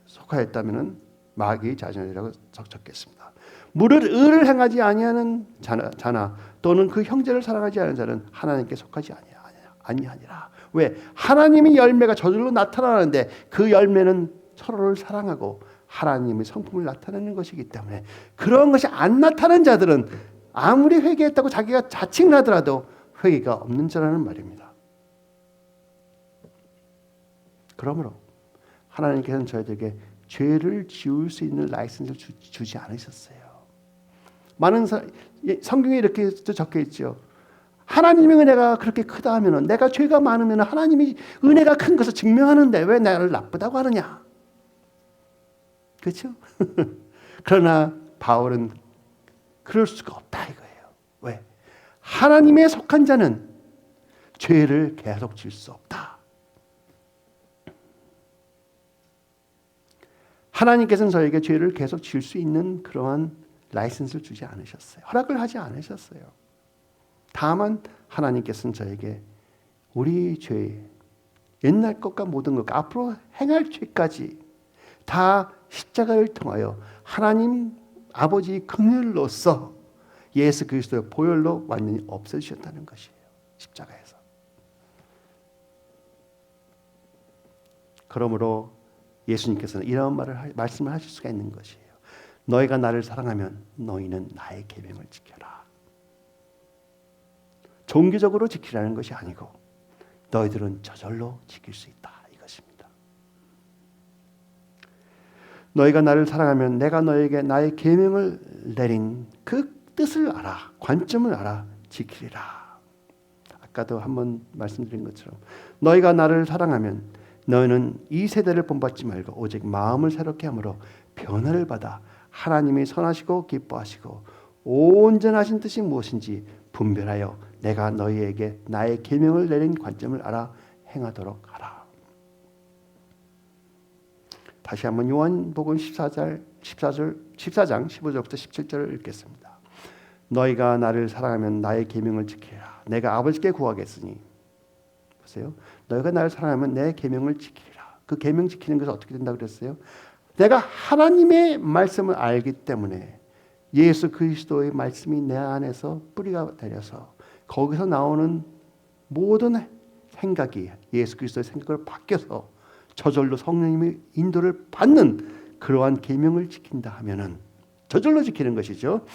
A: 속하였다면 마귀의 자녀이라고 적겠습니다. 무릇 의를 행하지 아니하는 자나 또는 그 형제를 사랑하지 않은 자는 하나님께 속하지 아니하니라. 왜? 하나님의 열매가 저절로 나타나는데 그 열매는 서로를 사랑하고 하나님의 성품을 나타내는 것이기 때문에 그런 것이 안 나타난 자들은 아무리 회개했다고 자기가 자칭을 하더라도 회개가 없는 자라는 말입니다. 그러므로 하나님께서는 저희들에게 죄를 지울 수 있는 라이선스를 주지 않으셨어요. 많은 성경에 이렇게 적혀 있죠. 하나님의 은혜가 그렇게 크다 하면 내가 죄가 많으면 하나님이 은혜가 큰 것을 증명하는데 왜 나를 나쁘다고 하느냐. 그렇죠? 그러나 바울은 그럴 수가 없다 이거예요. 왜? 하나님에 속한 자는 죄를 계속 질 수 없다. 하나님께서는 저에게 죄를 계속 질 수 있는 그러한 라이선스를 주지 않으셨어요. 허락을 하지 않으셨어요. 다만 하나님께서는 저에게 우리 죄, 옛날 것과 모든 것, 앞으로 행할 죄까지 다 십자가를 통하여 하나님 아버지의 긍휼로서 예수 그리스도의 보혈로 완전히 없애주셨다는 것이에요. 십자가에서. 그러므로 예수님께서는 이런 말씀을 하실 수가 있는 것이에요. 너희가 나를 사랑하면 너희는 나의 계명을 지켜라. 종교적으로 지키라는 것이 아니고 너희들은 저절로 지킬 수 있다 이것입니다. 너희가 나를 사랑하면 내가 너에게 나의 계명을 내린 그 뜻을 알아, 관점을 알아 지키리라. 아까도 한번 말씀드린 것처럼 너희가 나를 사랑하면 너희는 이 세대를 본받지 말고 오직 마음을 새롭게 함으로 변화를 받아 하나님이 선하시고 기뻐하시고 온전하신 뜻이 무엇인지 분별하여 내가 너희에게 나의 계명을 내린 관점을 알아 행하도록 하라. 다시 한번 요한복음 14장 15절부터 17절을 읽겠습니다. 너희가 나를 사랑하면 나의 계명을 지키라. 내가 아버지께 구하겠으니 보세요. 너희가 나를 사랑하면 내 계명을 지키리라. 그 계명 지키는 것은 어떻게 된다고 그랬어요? 내가 하나님의 말씀을 알기 때문에 예수 그리스도의 말씀이 내 안에서 뿌리가 되려서 거기서 나오는 모든 생각이 예수 그리스도의 생각으로 바뀌어서 저절로 성령님의 인도를 받는 그러한 계명을 지킨다 하면은 저절로 지키는 것이죠.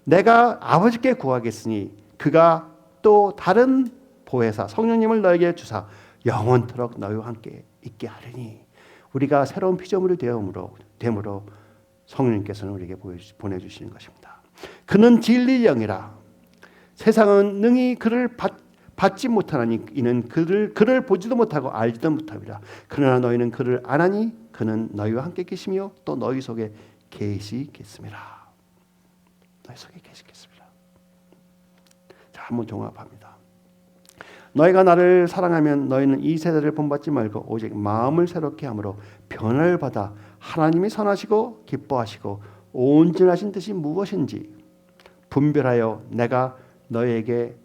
A: 내가 아버지께 구하겠으니 그가 또 다른 보혜사 성령님을 너에게 주사 영원토록 너희와 함께 있게 하리니 우리가 새로운 피조물이 되므로 성령님께서는 우리에게 보내주시는 것입니다. 그는 진리의 영이라 세상은 능히 그를 받지 못하나니 이는 그를 보지도 못하고 알지도 못함이라. 그러나 너희는 그를 아나니 그는 너희와 함께 계시며 또 너희 속에 계시겠습니다. 너희 속에 계시겠습니다. 자, 한번 종합합니다. 너희가 나를 사랑하면 너희는 이 세대를 본받지 말고 오직 마음을 새롭게 함으로 변화를 받아 하나님이 선하시고 기뻐하시고 온전하신 뜻이 무엇인지 분별하여 내가 너희에게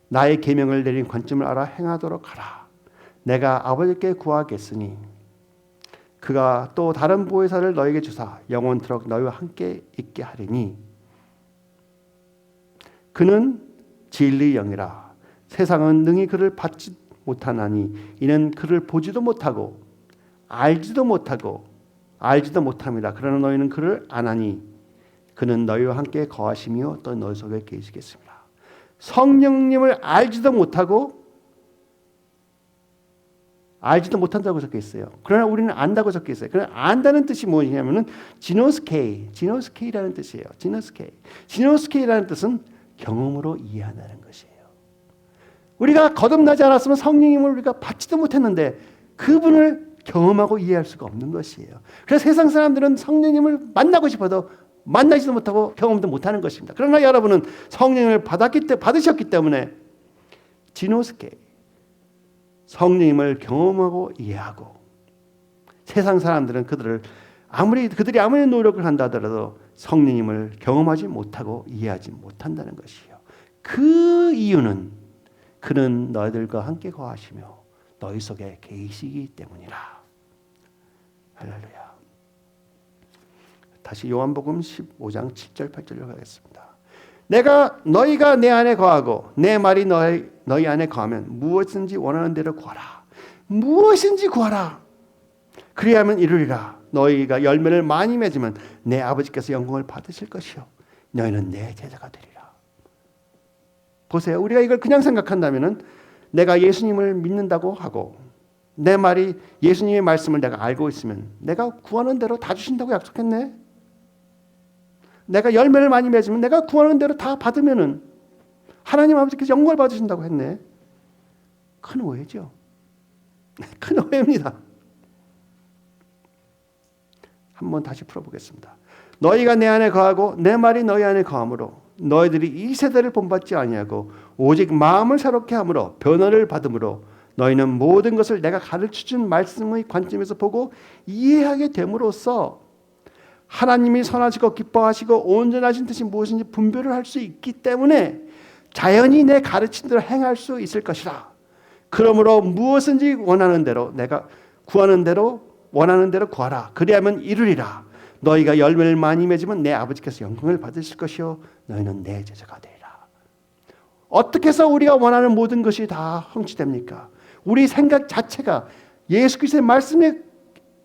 A: 나의 계명을 내린 관점을 알아 행하도록 하라. 내가 아버지께 구하겠으니 그가 또 다른 보혜사를 너에게 주사 영원토록 너희와 함께 있게 하리니 그는 진리의 영이라 세상은 능히 그를 받지 못하나니 이는 그를 보지도 못하고 알지도 못함이라. 그러나 너희는 그를 아나니 그는 너희와 함께 거하시며 또 너희 속에 계시겠습니다. 성령님을 알지도 못한다고 적혀 있어요. 그러나 우리는 안다고 적혀 있어요. 그러나 안다는 뜻이 뭐냐면은 지노스케이라는 뜻이에요. 지노스케이라는 뜻은 경험으로 이해한다는 것이에요. 우리가 거듭나지 않았으면 성령님을 우리가 받지도 못했는데 그분을 경험하고 이해할 수가 없는 것이에요. 그래서 세상 사람들은 성령님을 만나고 싶어도 만나지도 못하고 경험도 못하는 것입니다. 그러나 여러분은 성령을 받으셨기 때문에 지노스케 성령님을 경험하고 이해하고 세상 사람들은 그들이 아무리 노력을 한다 하더라도 성령님을 경험하지 못하고 이해하지 못한다는 것이요. 그 이유는 그는 너희들과 함께 거하시며 너희 속에 계시기 때문이라. 할렐루야. 다시 요한복음 15장 7절 8절로 가겠습니다. 너희가 내 안에 거하고 내 말이 너희 안에 거하면 무엇인지 원하는 대로 구하라. 무엇인지 구하라. 그리하면 이루리라. 너희가 열매를 많이 맺으면 내 아버지께서 영광을 받으실 것이요 너희는 내 제자가 되리라. 보세요. 우리가 이걸 그냥 생각한다면은 내가 예수님을 믿는다고 하고 내 말이 예수님의 말씀을 내가 알고 있으면 내가 구하는 대로 다 주신다고 약속했네. 내가 열매를 많이 맺으면 내가 구하는 대로 다 받으면은 하나님 아버지께서 영광을 받으신다고 했네. 큰 오해죠. 큰 오해입니다. 한번 다시 풀어보겠습니다. 너희가 내 안에 거하고 내 말이 너희 안에 거함으로 너희들이 이 세대를 본받지 아니하고 오직 마음을 새롭게 함으로 변화를 받음으로 너희는 모든 것을 내가 가르쳐준 말씀의 관점에서 보고 이해하게 됨으로써 하나님이 선하시고 기뻐하시고 온전하신 뜻이 무엇인지 분별을 할 수 있기 때문에 자연히 내 가르친 대로 행할 수 있을 것이라. 그러므로 무엇인지 원하는 대로 내가 구하는 대로 원하는 대로 구하라. 그리하면 이루리라. 너희가 열매를 많이 맺으면 내 아버지께서 영광을 받으실 것이요 너희는 내 제자가 되리라. 어떻게 해서 우리가 원하는 모든 것이 다 성취됩니까? 우리 생각 자체가 예수 그리스도의 말씀에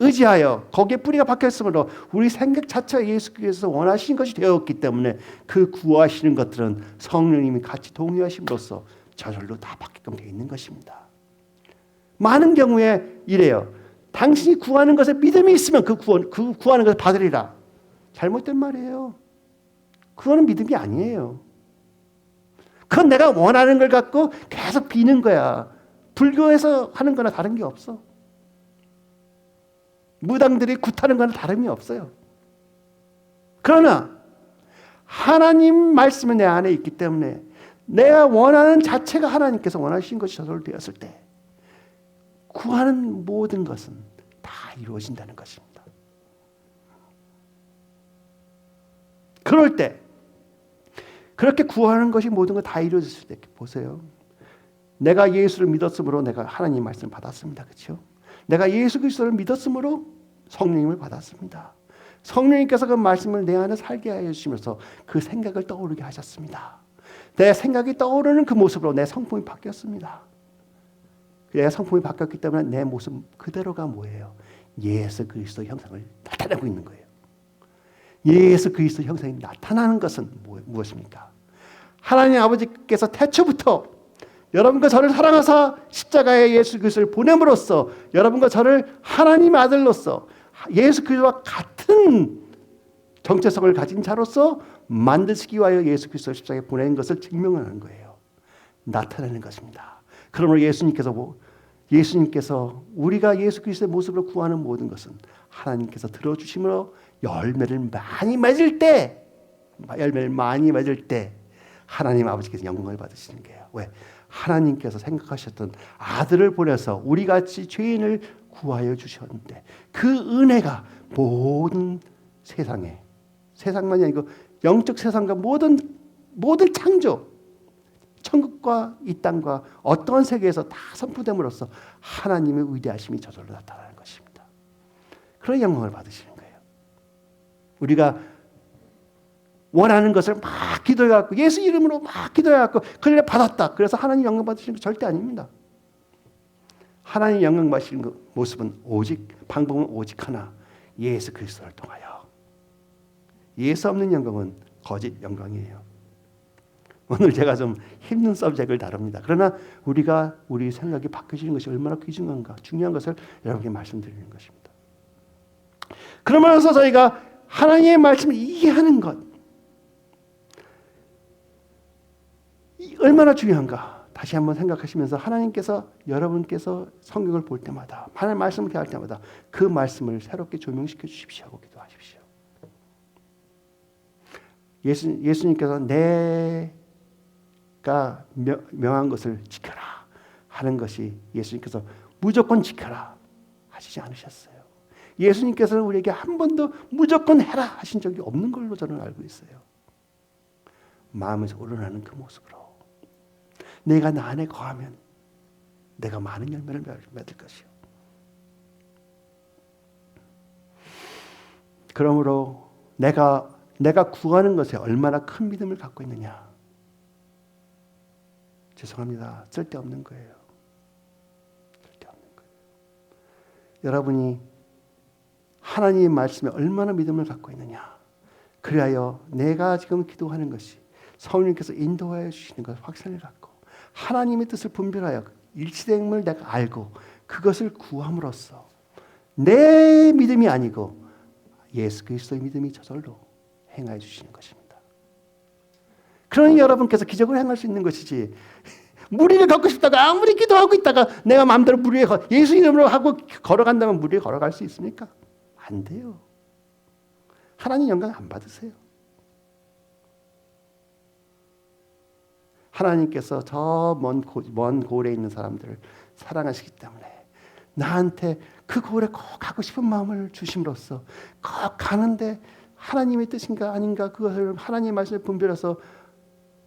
A: 의지하여 거기에 뿌리가 박혔으므로 우리 생각 자체가 예수 그리스도께서 원하시는 것이 되었기 때문에 그 구하시는 것들은 성령님이 같이 동의하심으로써 저절로 다 바뀌게끔 되어 있는 것입니다. 많은 경우에 이래요. 당신이 구하는 것에 믿음이 있으면 그 구하는 것을 받으리라. 잘못된 말이에요. 그거는 믿음이 아니에요. 그건 내가 원하는 걸 갖고 계속 비는 거야. 불교에서 하는 거나 다른 게 없어. 무당들이 굿하는 거나 다름이 없어요. 그러나 하나님 말씀이 내 안에 있기 때문에 내가 원하는 자체가 하나님께서 원하신 것이 저절로 되었을 때 구하는 모든 것은 다 이루어진다는 것입니다. 그럴 때 그렇게 구하는 것이 모든 것 다 이루어졌을 때 보세요. 내가 예수를 믿었으므로 내가 하나님 말씀을 받았습니다. 그렇죠? 내가 예수 그리스도를 믿었으므로 성령님을 받았습니다. 성령님께서 그 말씀을 내 안에 살게 하여 주시면서 그 생각을 떠오르게 하셨습니다. 내 생각이 떠오르는 그 모습으로 내 성품이 바뀌었습니다. 내 성품이 바뀌었기 때문에 내 모습 그대로가 뭐예요? 예수 그리스도 형상을 나타내고 있는 거예요. 예수 그리스도 형상이 나타나는 것은 무엇입니까? 하나님 아버지께서 태초부터 여러분과 저를 사랑하사 십자가에 예수 그리스도를 보냄으로써 여러분과 저를 하나님 아들로서 예수 그리스도와 같은 정체성을 가진 자로서 만드시기 위하여 예수 그리스도를 십자가에 보낸 것을 증명하는 거예요. 나타내는 것입니다. 그러므로 예수님께서 우리가 예수 그리스도의 모습으로 구하는 모든 것은 하나님께서 들어주심으로 열매를 많이 맺을 때 하나님 아버지께서 영광을 받으시는 거예요. 왜? 하나님께서 생각하셨던 아들을 보내서 우리같이 죄인을 구하여 주셨는데 그 은혜가 모든 세상만이 아니고 영적 세상과 모든 창조 천국과 이 땅과 어떠한 세계에서 다 선포됨으로써 하나님의 위대하심이 저절로 나타나는 것입니다. 그런 영광을 받으시는 거예요. 우리가 원하는 것을 막 기도해갖고 예수 이름으로 막 기도해갖고 그래 받았다. 그래서 하나님 영광 받으시는 거 절대 아닙니다. 하나님 영광 받으시는 그 모습은 방법은 오직 하나, 예수 그리스도를 통하여. 예수 없는 영광은 거짓 영광이에요. 오늘 제가 좀 힘든 서브젝트를 다룹니다. 그러나 우리 생각이 바뀌어지는 것이 얼마나 귀중한가, 중요한 것을 여러분께 말씀드리는 것입니다. 그러면서 저희가 하나님의 말씀을 이해하는 것, 얼마나 중요한가 다시 한번 생각하시면서 하나님께서 여러분께서 성경을 볼 때마다 하나님의 말씀을 대할 때마다 그 말씀을 새롭게 조명시켜 주십시오 하고 기도하십시오. 예수님께서 내가 명한 것을 지켜라 하는 것이 예수님께서 무조건 지켜라 하시지 않으셨어요. 예수님께서는 우리에게 한 번도 무조건 해라 하신 적이 없는 걸로 저는 알고 있어요. 마음에서 우러나는 그 모습으로 내가 나 안에 거하면 내가 많은 열매를 맺을 것이요. 그러므로 내가 구하는 것에 얼마나 큰 믿음을 갖고 있느냐. 죄송합니다. 쓸데없는 거예요. 쓸데없는 거예요. 여러분이 하나님의 말씀에 얼마나 믿음을 갖고 있느냐. 그리하여 내가 지금 기도하는 것이 성령님께서 인도하여 주시는 것 확신을 갖고 하나님의 뜻을 분별하여 일치됨을 내가 알고 그것을 구함으로써 내 믿음이 아니고 예수 그리스도의 믿음이 저절로 행하여 주시는 것입니다. 그러니 여러분께서 기적을 행할 수 있는 것이지, 물 위에 걷고 싶다가 아무리 기도하고 있다가 내가 마음대로 물 위에 예수 이름으로 하고 걸어간다면 물 위에 걸어갈 수 있습니까? 안 돼요. 하나님 영광 안 받으세요. 하나님께서 저 먼 고을에 있는 사람들을 사랑하시기 때문에 나한테 그 고을에 꼭 가고 싶은 마음을 주심으로써 꼭 가는데 하나님의 뜻인가 아닌가 그것을 하나님의 말씀을 분별해서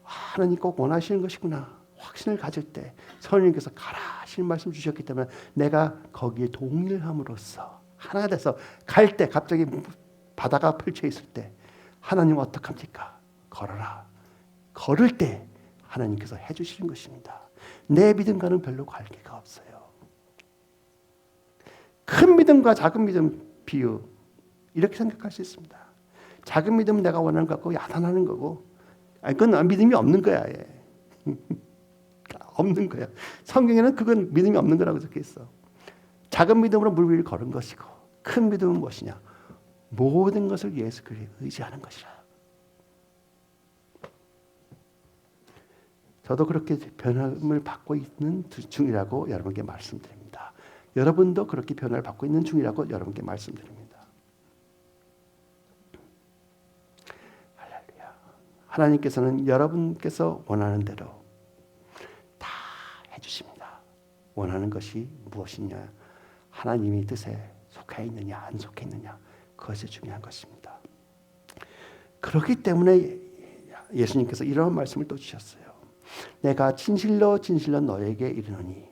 A: 하나님 꼭 원하시는 것이구나 확신을 가질 때 성령님께서 가라 하시는 말씀 주셨기 때문에 내가 거기에 동의를 함으로써 하나 돼서 갈 때 갑자기 바다가 펼쳐 있을 때 하나님 어떡합니까? 걸어라. 걸을 때 하나님께서 해주시는 것입니다. 내 믿음과는 별로 관계가 없어요. 큰 믿음과 작은 믿음 비유 이렇게 생각할 수 있습니다. 작은 믿음은 내가 원하는 것 같고 야단하는 거고, 그건 믿음이 없는 거야. 없는 거야. 성경에는 그건 믿음이 없는 거라고 적혀 있어. 작은 믿음으로 물 위를 걸은 것이고, 큰 믿음은 무엇이냐? 모든 것을 예수 그리스도에 의지하는 것이라. 저도 그렇게 변함을 받고 있는 중이라고 여러분께 말씀드립니다. 여러분도 그렇게 변화를 받고 있는 중이라고 여러분께 말씀드립니다. 할렐루야. 하나님께서는 여러분께서 원하는 대로 다 해주십니다. 원하는 것이 무엇이냐? 하나님의 뜻에 속해 있느냐 안 속해 있느냐 그것이 중요한 것입니다. 그렇기 때문에 예수님께서 이런 말씀을 또 주셨어요. 내가 진실로 진실로 너에게 이르노니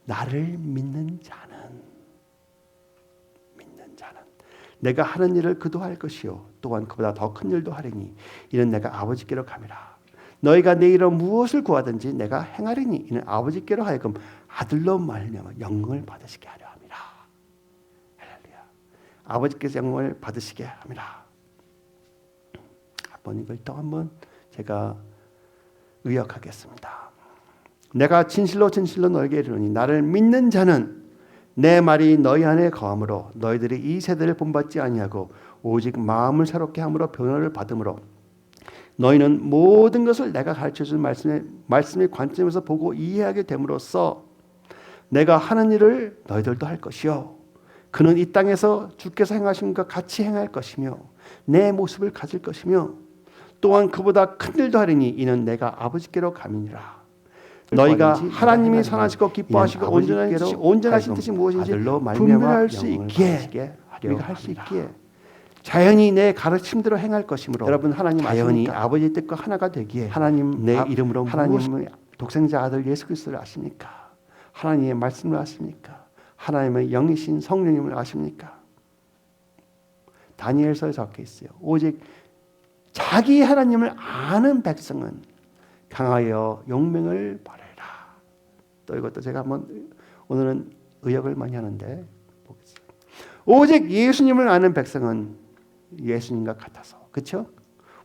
A: 나를 믿는 자는 내가 하는 일을 그도 할 것이요 또한 그보다 더 큰 일도 하리니 이는 내가 아버지께로 감이라. 너희가 내 이름으로 무엇을 구하든지 내가 행하리니 이는 아버지께로 하여금 아들로 말미암아 영광을 받으시게 하려 함이라. 할렐루야. 아버지께서 영광을 받으시게 함이라. 한번 이걸 또 한번 제가 의역하겠습니다. 내가 진실로 진실로 너에게 이르노니 나를 믿는 자는 내 말이 너희 안에 거함으로 너희들이 이 세대를 본받지 아니하고 오직 마음을 새롭게 함으로 변화를 받음으로 너희는 모든 것을 내가 가르쳐준 말씀의 관점에서 보고 이해하게 됨으로써 내가 하는 일을 너희들도 할 것이요 그는 이 땅에서 주께서 행하신 것 같이 행할 것이며 내 모습을 가질 것이며 또한 그보다 큰 일도 하리니 이는 내가 아버지께로 감이니라. 너희가 하나님이 선하시고 기뻐하시고 온전하신 뜻이 무엇인지 분별할 수 있기에 우리가 할 수 있기에 자연히 내 가르침대로 행할 것이므로 여러분 하나님 자연히 아버지의 뜻과 하나가 되기에 하나님 내 이름으로 하나님의 독생자 아들 예수 그리스도를 아십니까? 하나님의 말씀을 아십니까? 하나님의 영이신 성령님을 아십니까? 다니엘서에 적혀 있어요. 오직 자기 하나님을 아는 백성은 강하여 용맹을 발하리라. 또 이것도 제가 한번 오늘은 의역을 많이 하는데 보겠습니다. 오직 예수님을 아는 백성은 예수님과 같아서, 그렇죠?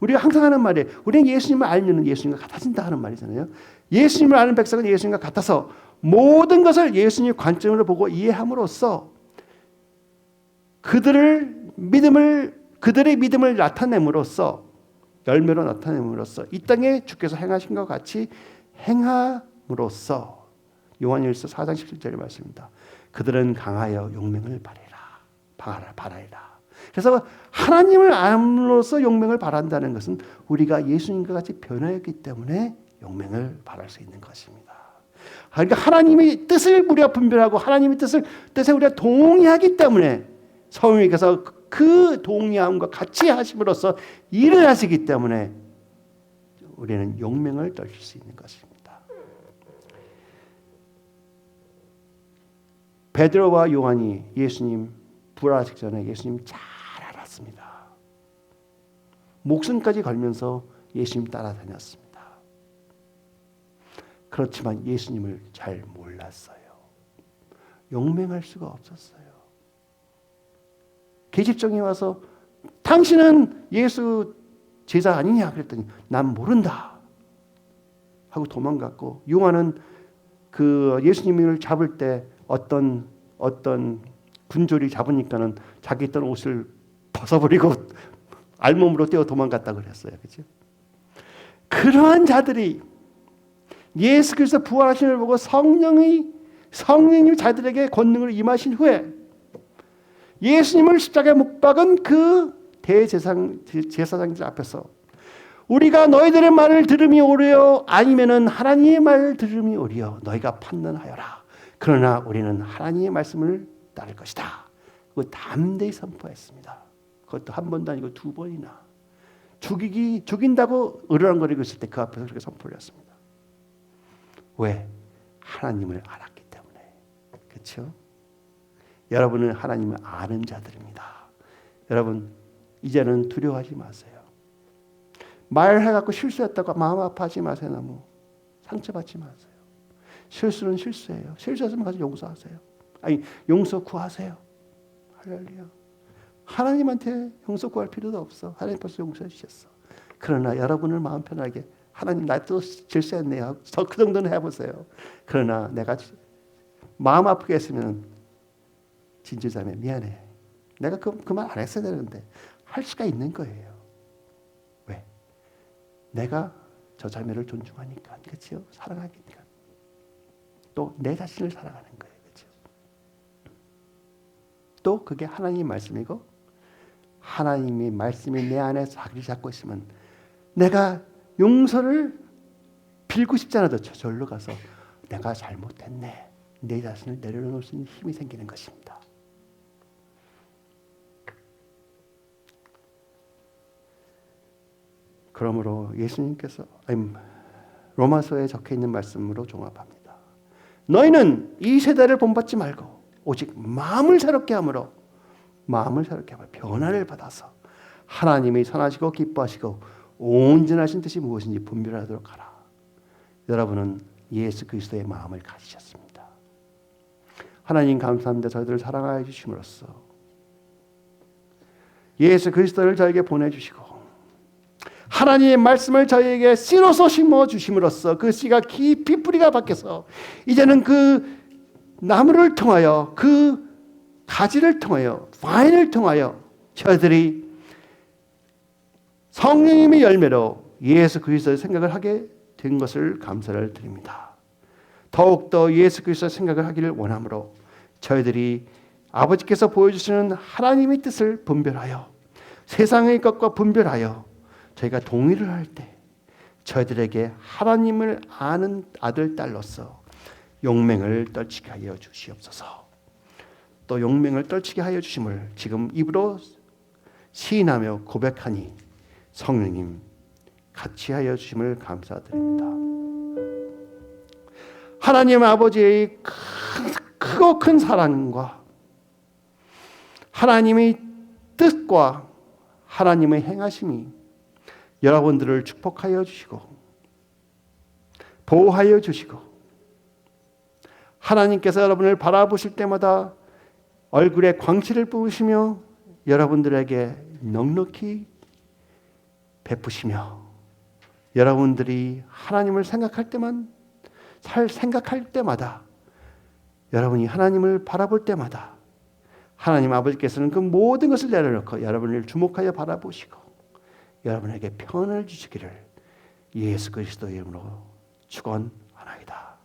A: 우리가 항상 하는 말이에요. 우리는 예수님을 알면 예수님과 같아진다 하는 말이잖아요. 예수님을 아는 백성은 예수님과 같아서 모든 것을 예수님의 관점으로 보고 이해함으로써 그들의 믿음을 나타냄으로써 열매로 나타냄으로써 이 땅에 주께서 행하신 것 같이 행함으로써 요한일서 4장 17절의 말씀입니다. 그들은 강하여 용맹을 발하리라. 그래서 하나님을 암으로써 용맹을 바란다는 것은 우리가 예수님과 같이 변화했기 때문에 용맹을 바랄 수 있는 것입니다. 그러니까 하나님의 뜻을 우리가 분별하고 하나님의 뜻에 우리가 동의하기 때문에 성령님께서 그 동의함과 같이 하심으로써 일을 하시기 때문에 우리는 용맹을 떨칠 수 있는 것입니다. 베드로와 요한이 예수님 부활하시기 전에 예수님 잘 알았습니다. 목숨까지 걸면서 예수님 따라다녔습니다. 그렇지만 예수님을 잘 몰랐어요. 용맹할 수가 없었어요. 계집종이 와서 당신은 예수 제자 아니냐 그랬더니 난 모른다 하고 도망갔고, 요한은 그 예수님을 잡을 때 어떤 군졸이 잡으니까는 자기 있던 옷을 벗어버리고 알몸으로 뛰어 도망갔다 그랬어요. 그렇죠? 그러한 자들이 예수 그리스도 부활하심을 보고 성령이 자들에게 권능을 임하신 후에 예수님을 십자가에 못 박은 그 제사장들 앞에서 우리가 너희들의 말을 들음이 옳으요 아니면은 하나님의 말을 들음이 옳으요 너희가 판단하여라. 그러나 우리는 하나님의 말씀을 따를 것이다. 그거 담대히 선포했습니다. 그것도 한 번도 아니고 두 번이나 죽인다고 으르렁거리고 있을 때 그 앞에서 그렇게 선포를 했습니다. 왜? 하나님을 알았기 때문에. 그렇죠? 여러분은 하나님을 아는 자들입니다. 여러분 이제는 두려워하지 마세요. 말해갖고 실수했다고 마음 아파하지 마세요. 너무 상처받지 마세요. 실수는 실수예요. 실수했으면 가서 용서하세요. 아니 용서 구하세요. 할렐루야. 하나님한테 용서 구할 필요도 없어. 하나님 벌써 용서해 주셨어. 그러나 여러분을 마음 편하게 하나님 나 또 실수했네요. 그 정도는 해보세요. 그러나 내가 마음 아프게 했으면 진주자매 미안해. 내가 그 말 안 했어야 되는데 할 수가 있는 거예요. 왜? 내가 저 자매를 존중하니까, 그렇죠? 사랑하니까. 또 내 자신을 사랑하는 거예요, 그렇죠? 또 그게 하나님의 말씀이고 하나님의 말씀이 내 안에 자리를 잡고 있으면 내가 용서를 빌고 싶지 않아도 저절로 가서 내가 잘못했네. 내 자신을 내려놓을 수 있는 힘이 생기는 것입니다. 그러므로 예수님께서 로마서에 적혀있는 말씀으로 종합합니다. 너희는 이 세대를 본받지 말고 오직 마음을 새롭게 함으로 변화를 받아서 하나님이 선하시고 기뻐하시고 온전하신 뜻이 무엇인지 분별하도록 하라. 여러분은 예수 그리스도의 마음을 가지셨습니다. 하나님 감사합니다. 저희들을 사랑하여 주심으로써 예수 그리스도를 저에게 보내주시고 하나님의 말씀을 저희에게 씨로서 심어주심으로써 그 씨가 깊이 뿌리가 박혀서 이제는 그 나무를 통하여 그 가지를 통하여 와인을 통하여 저희들이 성령님의 열매로 예수 그리스도의 생각을 하게 된 것을 감사를 드립니다. 더욱더 예수 그리스도의 생각을 하기를 원하므로 저희들이 아버지께서 보여주시는 하나님의 뜻을 분별하여 세상의 것과 분별하여 저희가 동의를 할 때 저희들에게 하나님을 아는 아들 딸로서 용맹을 떨치게 하여 주시옵소서. 또 용맹을 떨치게 하여 주심을 지금 입으로 시인하며 고백하니 성령님 같이 하여 주심을 감사드립니다. 하나님 아버지의 크고 큰 사랑과 하나님의 뜻과 하나님의 행하심이 여러분들을 축복하여 주시고 보호하여 주시고 하나님께서 여러분을 바라보실 때마다 얼굴에 광채를 뿜으시며 여러분들에게 넉넉히 베푸시며 여러분들이 하나님을 생각할 때마다 여러분이 하나님을 바라볼 때마다 하나님 아버지께서는 그 모든 것을 내려놓고 여러분을 주목하여 바라보시고 여러분에게 평안을 주시기를 예수 그리스도의 이름으로 축원하나이다.